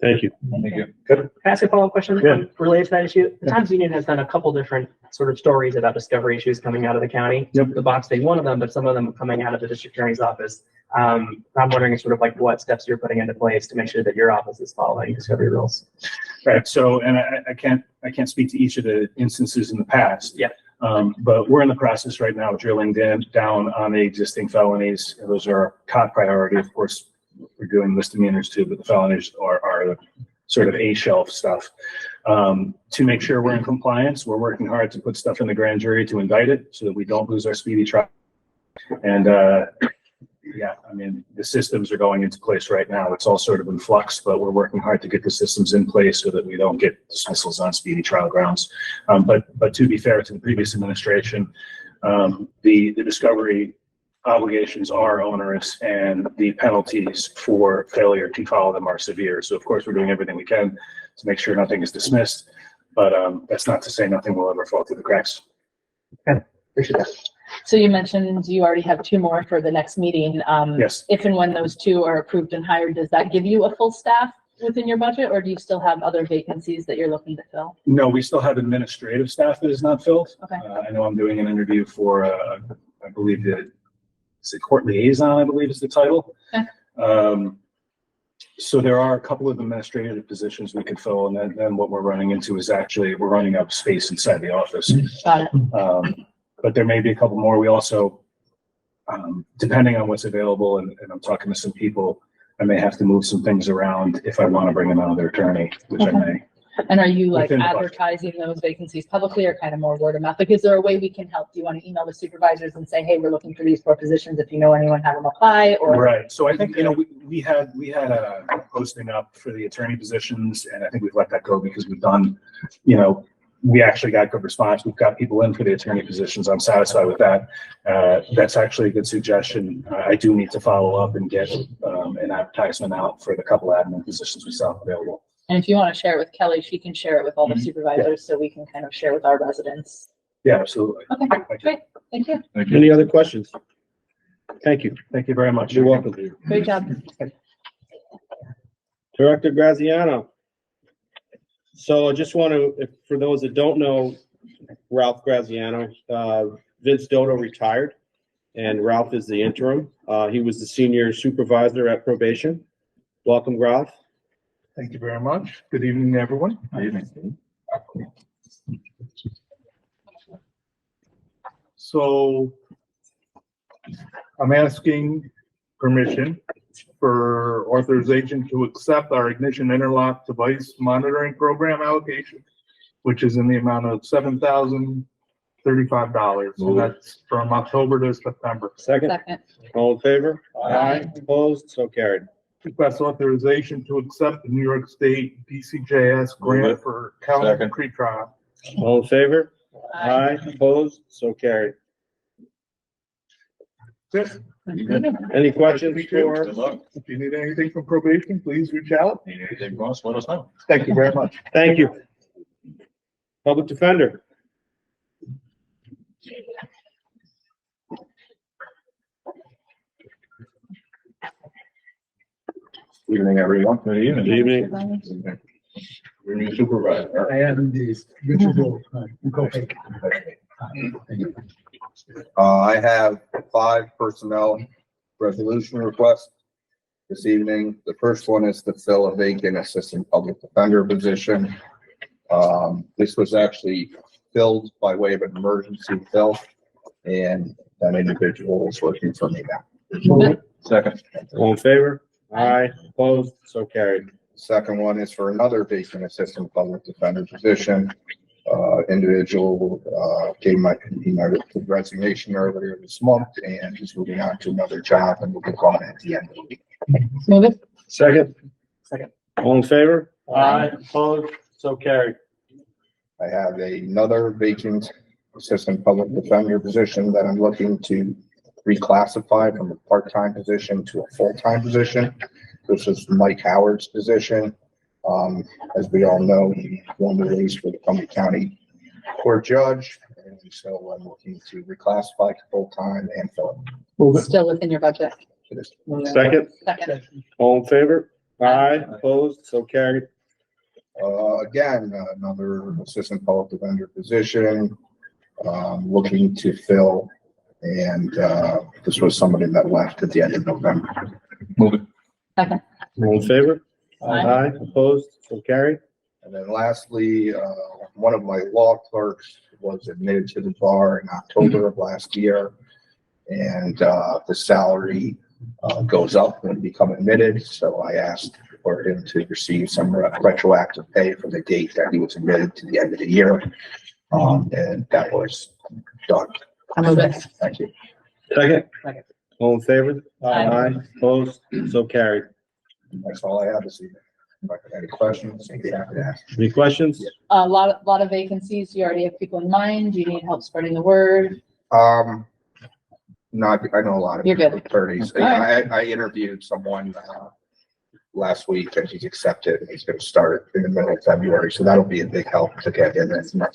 Thank you. Thank you. Can I ask a follow-up question Yeah. related to that issue? The Times Union has done a couple different sort of stories about discovery issues coming out of the county. Yep. The box being one of them, but some of them coming out of the district attorney's office. I'm wondering sort of like what steps you're putting into place to make sure that your office is following discovery rules. Right. So, and I can't speak to each of the instances in the past. Yeah. But we're in the process right now of drilling down on the existing felonies. Those are top priority. Of course, we're doing misdemeanors too, but the felonies are sort of A shelf stuff. To make sure we're in compliance, we're working hard to put stuff in the grand jury to indict it so that we don't lose our speedy trial. And, yeah, I mean, the systems are going into place right now. It's all sort of in flux, but we're working hard to get the systems in place so that we don't get dismissals on speedy trial grounds. But to be fair to the previous administration, the discovery obligations are onerous and the penalties for failure to follow them are severe. So of course, we're doing everything we can to make sure nothing is dismissed, but that's not to say nothing will ever fall through the cracks. Okay, appreciate that. So you mentioned you already have 2 more for the next meeting. Yes. If and when those 2 are approved and hired, does that give you a full staff within your budget, or do you still have other vacancies that you're looking to fill? No, we still have administrative staff that is not filled. Okay. I know I'm doing an interview for, I believe it's a court liaison, I believe is the title. Okay. So there are a couple of administrative positions we could fill, and then what we're running into is actually, we're running out of space inside the office. Got it. But there may be a couple more. We also, depending on what's available, and I'm talking to some people, I may have to move some things around if I want to bring in another attorney, which I may. And are you like Within the budget. advertising those vacancies publicly or kind of more word of mouth? Like, is there a way we can help? Do you want to email the supervisors and say, hey, we're looking for these 4 positions. If you know anyone, have them apply, or? Right. So I think, we had a posting up for the attorney positions, and I think we've let that go because we've done, we actually got good response. We've got people in for the attorney positions. I'm satisfied with that. That's actually a good suggestion. I do need to follow up and get an advertisement out for the couple admin positions we saw available. And if you want to share it with Kelly, she can share it with all the supervisors so we can kind of share with our residents. Yeah, absolutely. Okay, great. Thank you. Any other questions? Thank you. Thank you very much. You're welcome. Great job. Director Graziano. So I just want to, for those that don't know, Ralph Graziano, Vince Dodo retired and Ralph is the interim. He was the senior supervisor at probation. Welcome, Ralph. Thank you very much. Good evening, everyone. Good evening. So I'm asking permission for authorization to accept our ignition interlock device monitoring program allocation, which is in the amount of $7,035. So that's from October to September. Second. All in favor? Aye. Opposed? So carried. Request authorization to accept the New York State DCJS grant for Calvin Creek trial. All in favor? Aye. Opposed? So carried. That's it. Any questions for? Good luck. If you need anything from probation, please reach out. Need anything from us, let us know. Thank you very much. Thank you. Public defender. Evening, everyone. Good Good evening. Your new supervisor. I am indeed. Richard Wolf. Go ahead. I have 5 personnel resolution requests this evening. The first one is to fill a vacant assistant public defender position. This was actually filled by way of an emergency fill, and that individual is working for me now. Second. All in favor? Aye. Opposed? So carried. Second one is for another vacant assistant public defender position. Individual gave my resignation earlier this month, and he's moving on to another job, and will be gone at the end of the week. Move it. Second. Second. All in favor? Aye. Opposed? So carried. I have another vacant assistant public defender position that I'm looking to reclassify from a part-time position to a full-time position. This is Mike Howard's position. As we all know, he won the race for the Cumberland County Court Judge, and so I'm looking to reclassify to full-time and fill Still within your budget. it. Second, Second. all in favor? Aye, opposed, so carried. Again, another assistant public defender position, looking to fill. And, this was somebody that left at the end of November. Move it. Second. All in favor? Aye. Opposed, so carried. And then lastly, one of my law clerks was admitted to the bar in October of last year. And, the salary, goes up when you become admitted. So I asked for him to receive some retroactive pay for the date that he was admitted to the end of the year. And that was done. I move it. Thank you. Second, Second. all in favor? Aye. Opposed, so carried. That's all I have this evening. If I could have any questions, I'd be happy to ask. Any questions? A lot of vacancies. Do you already have people in mind? Do you need help spreading the word? Not, I know a lot of You're good. attorneys. All right. I interviewed someone, last week and he's accepted. He's going to start in the middle of February. So that'll be a big help to get him. And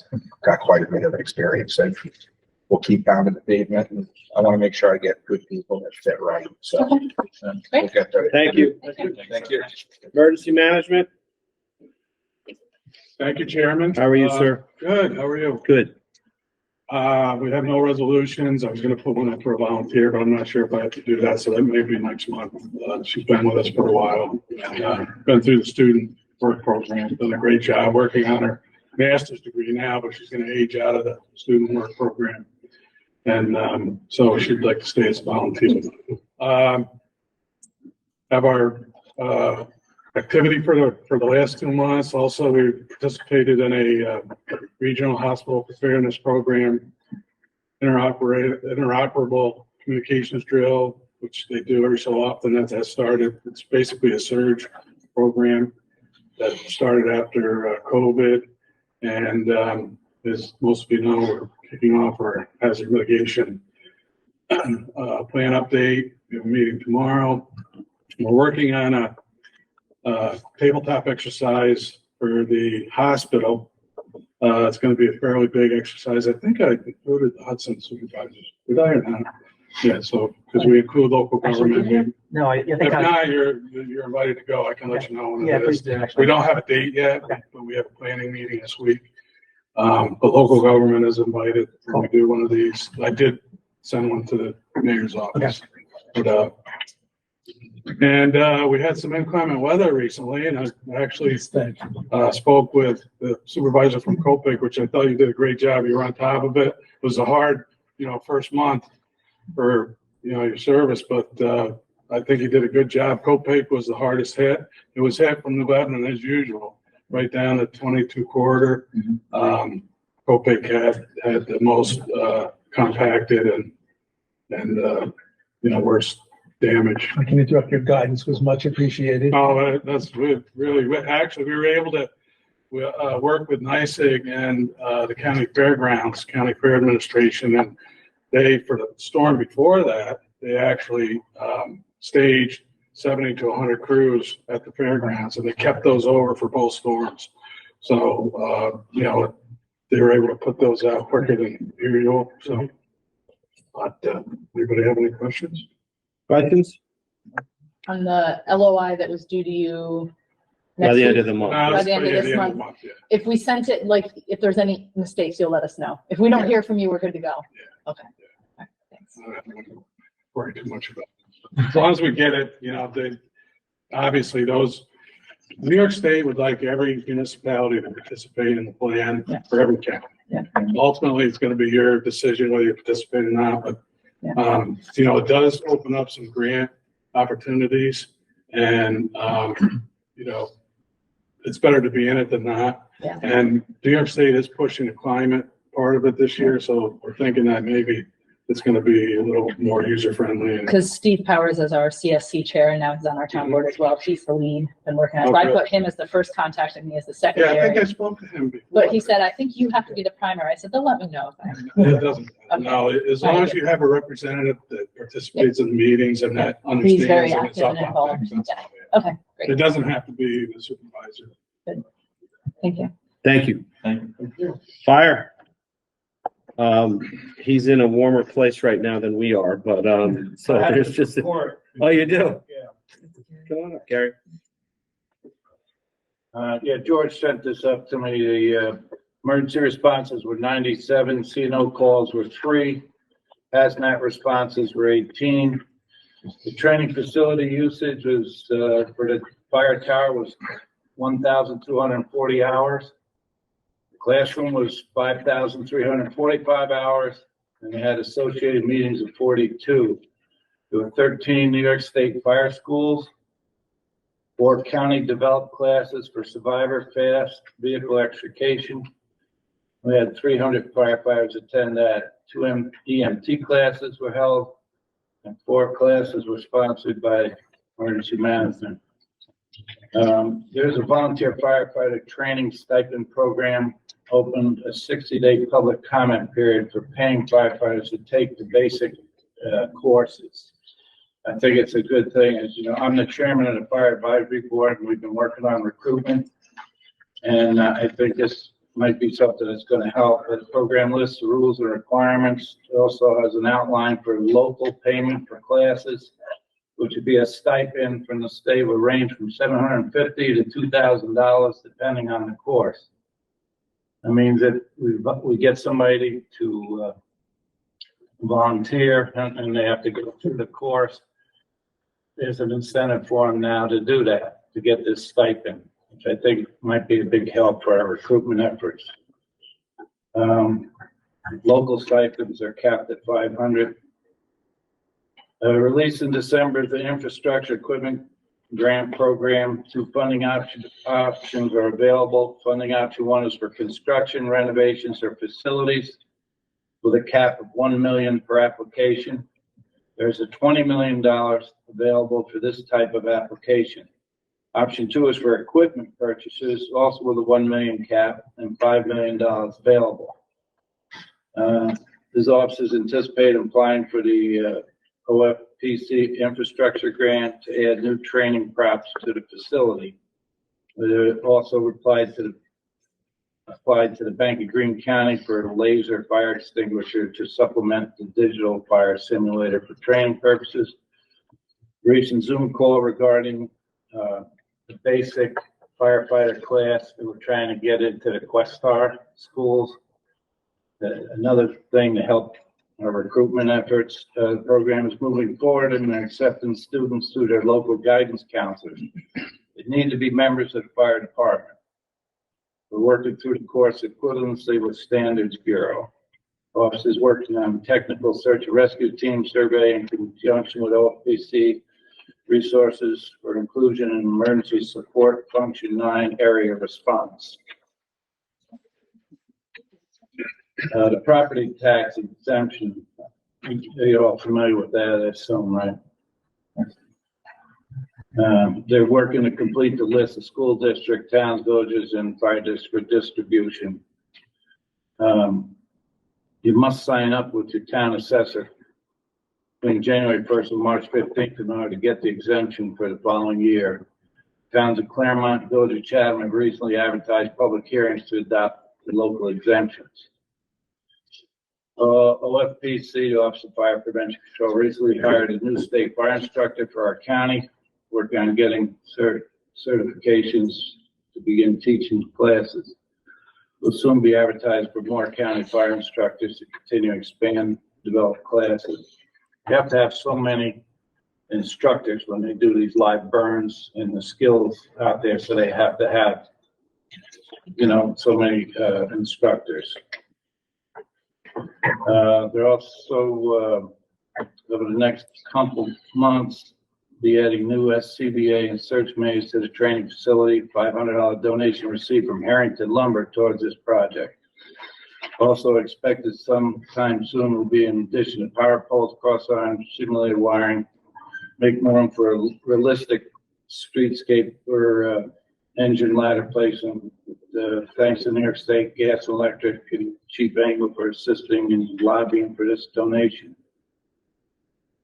got quite a bit of experience and we'll keep pounding the pavement. And I want to make sure I get good people that fit right. So we'll get there. Thank you. Thank you. Emergency management, Thank you, Chairman. how are you, sir? Good, how are you? Good. We have no resolutions. I was gonna put one up for a volunteer, but I'm not sure if I have to do that, so that may be next month. She's been with us for a while, and, been through the student work program, done a great job working on her master's degree now, but she's gonna age out of the student work program. And, so she'd like to stay as a volunteer. Have our, activity for the last 2 months. Also, we participated in a regional hospital preparedness program, interoperable communications drill, which they do every so often. That has started. It's basically a surge program that started after COVID. And as most of you know, we're kicking off our hazard mitigation plan update. We have a meeting tomorrow. We're working on a tabletop exercise for the hospital. It's going to be a fairly big exercise. I think I included the Hudson supervisors. Did I or not? Yeah, so, because we include local government. No, I If think not, you're invited to go. I can let you know when yeah, it please is. do, actually. We don't have a date yet, but we have a planning meeting this week. But local government is invited when we do one of these. I did send one to the mayor's office. But, and we had some inclement weather recently, and I actually spoke with the supervisor from Copic, which I thought you did a great job. You were on top of it. It was a hard, first month for, your service, but I think you did a good job. Copic was the hardest hit. It was hit from New Lebanon as usual, right down to 22 corridor. Copic had the most compacted and worst damage. I can interrupt, your guidance was much appreciated. Oh, that's really, actually, we were able to work with NYSEG and the county fairgrounds, county fair administration, and they, for the storm before that, they actually staged 70 to 100 crews at the fairgrounds, and they kept those over for both storms. So, they were able to put those out quicker than usual. So, but anybody have any questions? Questions? On the LOI that was due to you By next the end week? of the month. By the end of this month. Yeah. If we sent it, like, if there's any mistakes, you'll let us know. If we don't hear from you, we're good to go. Okay. All right, thanks. I don't want to worry too much about it. As long as we get it, they, obviously New York State would like every municipality to participate in the plan for every county. Yeah. Ultimately, it's going to be your decision whether you participate or not, but it does open up some grant opportunities, and it's better to be in it than not. Yeah. And New York State is pushing the climate part of it this year, so we're thinking that maybe it's going to be a little more user friendly. Because Steve Powers is our CSC chair, and now he's on our town board as well. He's the lead and working on it. So I put him as the first contact and me as the Yeah, I secondary. think I spoke to him before. But he said, I think you have to be the primary. I said, they'll let me know. It doesn't, no, as long as you have a representative that participates in the meetings and that understands. He's very and it's active up and on involved. things, that's Yeah. all, yeah. Okay, great. It doesn't have to be the supervisor. Good. Thank you. Thank you. Thank you. Fire. He's in a warmer place right now than we are, but, so there's just, oh, you do? Yeah. Come on up, Gary. Yeah, George sent this up to me. The emergency responses were 97, C&O calls were 3, hazmat responses were 18. The training facility usage was, for the fire tower was 1,240 hours. The classroom was 5,345 hours, and they had associated meetings of 42. There were 13 New York State fire schools, 4 county developed classes for survivor fast vehicle extrication. We had 300 firefighters attend that. 2 EMT classes were held, and 4 classes were sponsored by emergency management. There's a volunteer firefighter training stipend program, opened a 60-day public comment period for paying firefighters to take the basic courses. I think it's a good thing. As you know, I'm the chairman of the fire advisory board, and we've been working on recruitment. And I think this might be something that's going to help. The program lists the rules and requirements. It also has an outline for local payment for classes, which would be a stipend from the state, would range from $750 to $2,000 depending on the course. That means that we get somebody to volunteer and they have to go through the course. There's an incentive for them now to do that, to get this stipend, which I think might be a big help for our recruitment efforts. Local stipends are capped at 500. Released in December, the infrastructure equipment grant program. 2 funding options are available. Funding option 1 is for construction, renovations, or facilities with a cap of $1 million per application. There's a $20 million available for this type of application. Option 2 is for equipment purchases, also with a $1 million cap and $5 million available. These offices anticipate applying for the OFPC infrastructure grant to add new training props to the facility. It also applied to the Bank of Greene County for a laser fire extinguisher to supplement the digital fire simulator for training purposes. Recent Zoom call regarding the basic firefighter class that we're trying to get into the Questar schools. Another thing to help our recruitment efforts, the program is moving forward and they're accepting students through their local guidance counselors. They need to be members of the fire department. We're working through the course equivalency with Standards Bureau. Office is working on technical search and rescue team survey in conjunction with OFPC resources for inclusion in emergency support function 9 area response. The property tax exemption, you're all familiar with that, I assume, right? They're working to complete the list of school district, towns, villages, and fire district distribution. You must sign up with your town assessor between January 1st and March 15th in order to get the exemption for the following year. Towns of Claremont, Village of Chatham have recently advertised public hearings to adopt the local exemptions. OFPC, Office of Fire Prevention Control, recently hired a new state fire instructor for our county, working on getting certifications to begin teaching classes. We'll soon be advertised for more county fire instructors to continue to expand, develop classes. You have to have so many instructors when they do these live burns and the skills out there, so they have to have, you know, so many instructors. They're also, over the next couple months, be adding new SCBA and search maze to the training facility. $500 donation received from Harrington Lumber towards this project. Also expected sometime soon will be in addition to power poles, cross arms, simulated wiring, make more room for a realistic streetscape for engine ladder placement. Thanks to New York State Gas and Electric and Chief Angle for assisting in lobbying for this donation.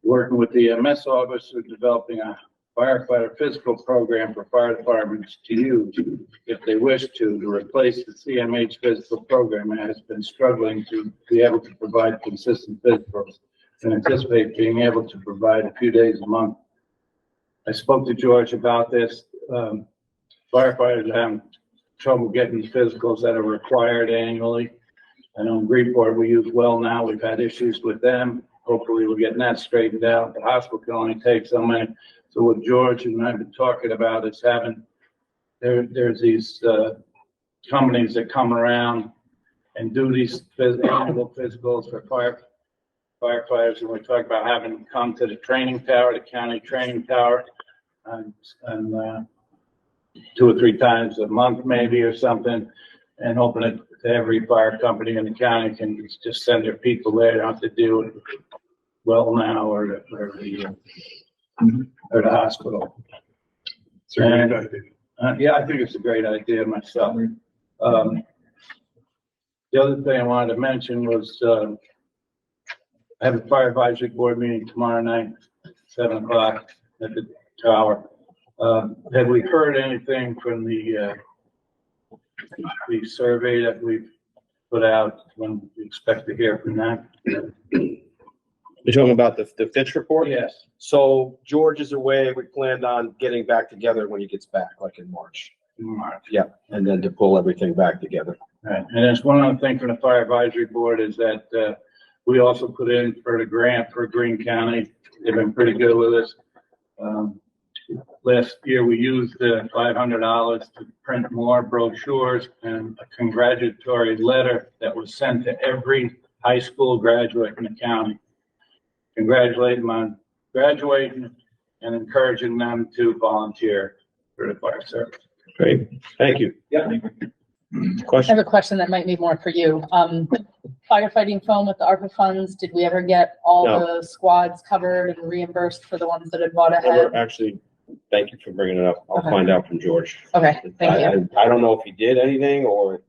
Working with the EMS office, we're developing a firefighter physical program for fire departments to use if they wish to replace the CMH physical program, and has been struggling to be able to provide consistent physicals and anticipate being able to provide a few days a month. I spoke to George about this. Firefighters are having trouble getting these physicals that are required annually. I know in Greenport we use Well Now. We've had issues with them. Hopefully we're getting that straightened out. The hospital can only take so many. So what George and I've been talking about is having, there's these companies that come around and do these annual physicals for firefighters. And we talk about having them come to the training tower, the county training tower, and 2 or 3 times a month maybe or something, and open it to every fire company in the county can just send their people there. They don't have to do it Well Now or the hospital. It's a great idea. Yeah, I think it's a great idea myself. The other thing I wanted to mention was, I have a fire advisory board meeting tomorrow night, 7 o'clock at the tower. Have we heard anything from the survey that we've put out? When we expect to hear from that? You're talking about the Fitch report? Yes. So George is away. We planned on getting back together when he gets back, like in March. In March. Yeah, and then to pull everything back together. Right. And there's one other thing from the fire advisory board is that we also put in for the grant for Greene County. They've been pretty good with us. Last year we used $500 to print more brochures and a congratulatory letter that was sent to every high school graduate in the county, congratulating them on graduating and encouraging them to volunteer for the fire service. Great, thank you. Yeah. I Question? have a question that might be more for you. Firefighting foam with the ARPA funds, did we ever get all No. the squads covered and reimbursed for the ones that had bought ahead? Never actually, thank you for bringing it up. I'll Okay. find out from George. Okay, thank you. I don't know if he did anything or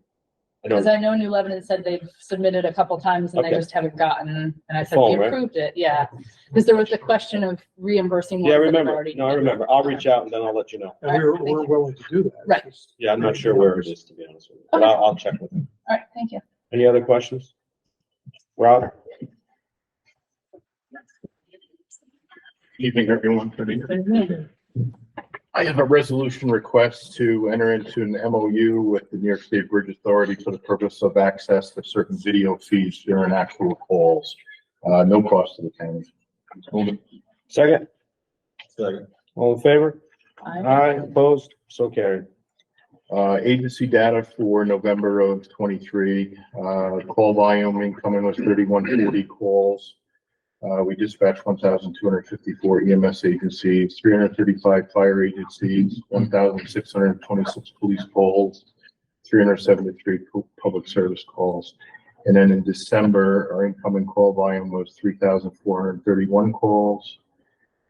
I Because don't. I know New Lebanon said they've submitted a couple times and they Okay. just haven't gotten, and I said, Foam, we right? approved it, yeah. Because there was the question of reimbursing. Yeah, I ones that had remember. already- No, I remember. I'll reach out and then I'll let you know. And we're willing to do that. Right. Yeah, I'm not sure where it is, to be honest with you, but Okay. I'll check with him. All right, thank you. Any other questions? Rob? Evening, everyone. I have a resolution request to enter into an MOU with the New York State Bridge Authority for the purpose of access to certain video feeds during actual calls. No cost to the county. Second? Second. All in favor? Aye. Opposed? So carried. Agency data for November of 23, call volume incoming was 3140 calls. We dispatched 1,254 EMS agencies, 335 fire agencies, 1,626 police calls, 373 public service calls. And then in December, our incoming call volume was 3,431 calls,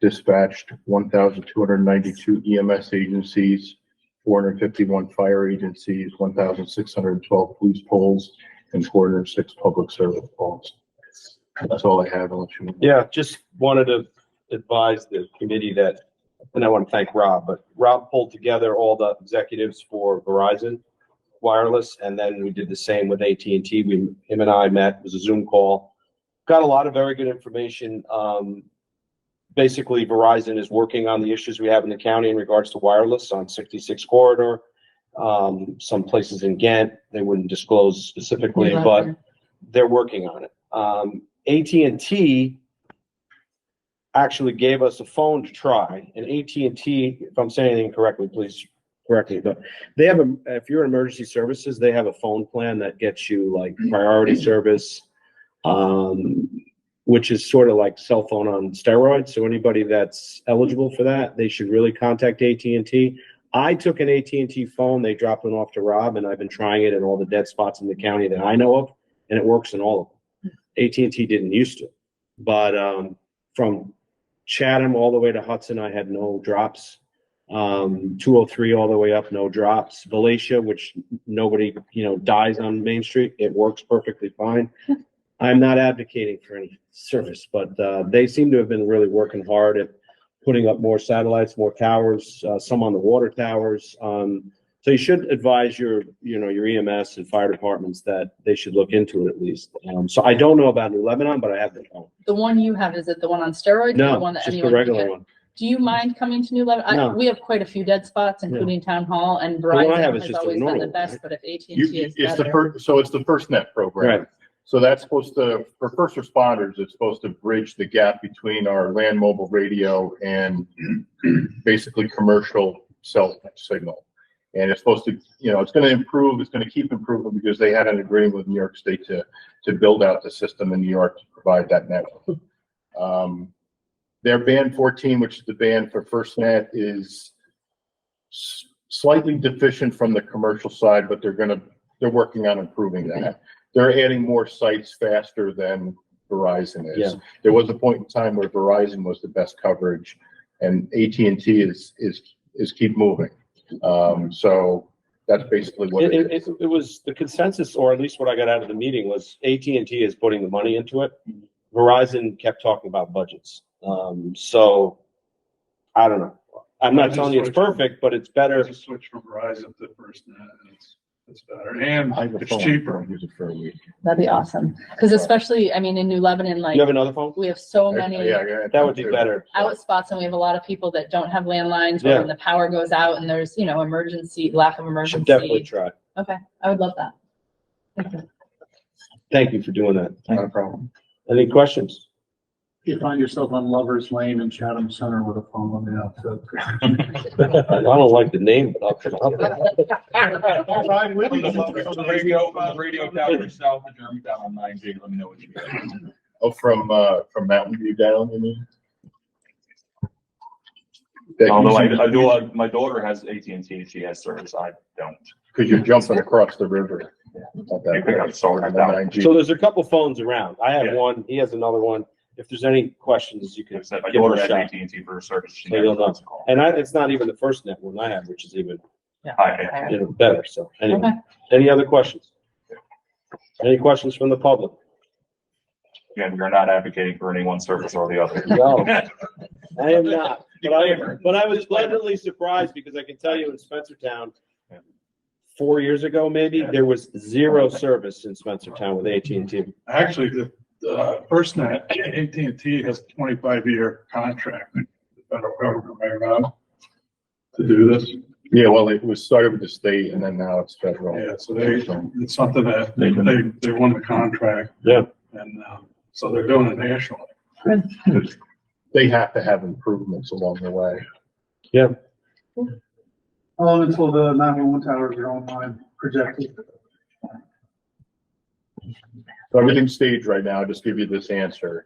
dispatched 1,292 EMS agencies, 451 fire agencies, 1,612 police polls, and 406 public service calls. That's all I have. Unless you. Yeah, just wanted to advise the committee that, and I want to thank Rob, but Rob pulled together all the executives for Verizon Wireless, and then we did the same with AT&T. Him and I met, it was a Zoom call. Got a lot of very good information. Basically, Verizon is working on the issues we have in the county in regards to wireless on 66 corridor. Some places in Ghent, they wouldn't disclose specifically, but they're working on it. AT&T actually gave us a phone to try, and AT&T, if I'm saying anything correctly, please correct me, but they have if you're in emergency services, they have a phone plan that gets you like priority service, which is sort of like cell phone on steroids. So anybody that's eligible for that, they should really contact AT&T. I took an AT&T phone, they dropped it off to Rob, and I've been trying it in all the dead spots in the county that I know of, and it works in all of them. AT&T didn't used to, but from Chatham all the way to Hudson, I had no drops. 203 all the way up, no drops. Valatia, which nobody, dies on Main Street, it works perfectly fine. I'm not advocating for any service, but they seem to have been really working hard at putting up more satellites, more towers, some on the water towers. So you should advise your EMS and fire departments that they should look into it at least. So I don't know about New Lebanon, but I have the phone. The one you have, is it the one on steroids? or the No, one that just the anyone can regular get? one. Do you mind coming to New Lebanon? No. We have quite a few dead spots, including Town Hall, and one I have Verizon is has just a always been the normal best, one, but if AT&T is It's the better. first, so it's the FirstNet program. Right. So that's supposed to, for first responders, it's supposed to bridge the gap between our land mobile radio and basically commercial cell signal. And it's supposed to, it's going to improve, it's going to keep improving because they had an agreement with New York State to build out the system in New York to provide that network. Their band 14, which is the band for FirstNet, is slightly deficient from the commercial side, but they're working on improving that. They're adding more sites faster than Verizon is. Yeah. There was a point in time where Verizon was the best coverage, and AT&T is keep moving. So that's basically what it is. It was the consensus, or at least what I got out of the meeting, was AT&T is putting the money into it. Verizon kept talking about budgets. So I don't know. I'm not telling you it's perfect, but it's better. Just switch from Verizon to FirstNet, and it's better, and I have a it's phone. I cheaper. don't use it for a week. That'd be awesome. Because especially, I mean, in New Lebanon, like, You have another phone? we have so many Yeah, That would be better. out spots, and we have a lot of people that don't have landlines, or Yeah. when the power goes out and there's, lack of Should emergency. definitely try. Okay, I would love that. Thank you. Thank you for doing that. Not a problem. Any questions? You find yourself on Lover's Lane in Chatham Center with a phone, let me know. I don't like the name, but I'll come up with it. From the radio tower south of Germantown on 9G, let me know what you got. Oh, from Mountain View down, you mean? Although my daughter has AT&T, she has service, I don't. Because you're jumping across the river. Not that You pick bad. up solar On the down. 9G. So there's a couple phones around. I have Yeah. one, he has another one. If there's any questions, you can Like I said, my give daughter it a has shot. AT&T for her service. She So never you'll know. gets a call. And it's not even the FirstNet one I have, which is even, Hi. better. So anyway, Okay. any other questions? Any questions from the public? Again, we're not advocating for any one service or the other. No, I am not. But I was pleasantly surprised because I can tell you in Spencertown, 4 years ago, maybe, there was zero service in Spencertown with AT&T. Actually, the FirstNet, AT&T has a 25-year contract with the federal government right now to do this. Yeah, well, it was started with the state and then now it's federal. Yeah, so it's something that they won the contract. Yeah. And, so they're doing it nationally. They have to have improvements along the way. Yeah. How long until the 911 towers are online projected? So everything's staged right now. I'll just give you this answer.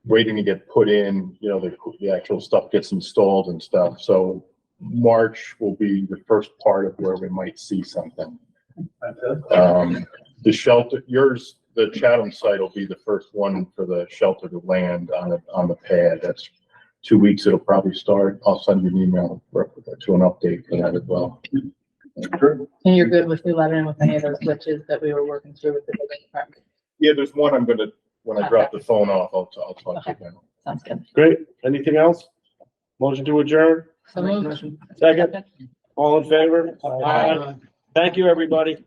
Waiting to get put in, the actual stuff gets installed and stuff. So March will be the first part of where we might see something. The shelter, the Chatham site will be the first one for the shelter to land on the pad. That's 2 weeks. It'll probably start. I'll send you an email to an update for that as well. And you're good with New Lebanon with any of those glitches that we were working through with the building department? Yeah, there's one when I drop the phone off, I'll talk to you about. Sounds good. Great. Anything else? Motion to adjourn? So moved. Second? All in favor? Aye. Thank you, everybody.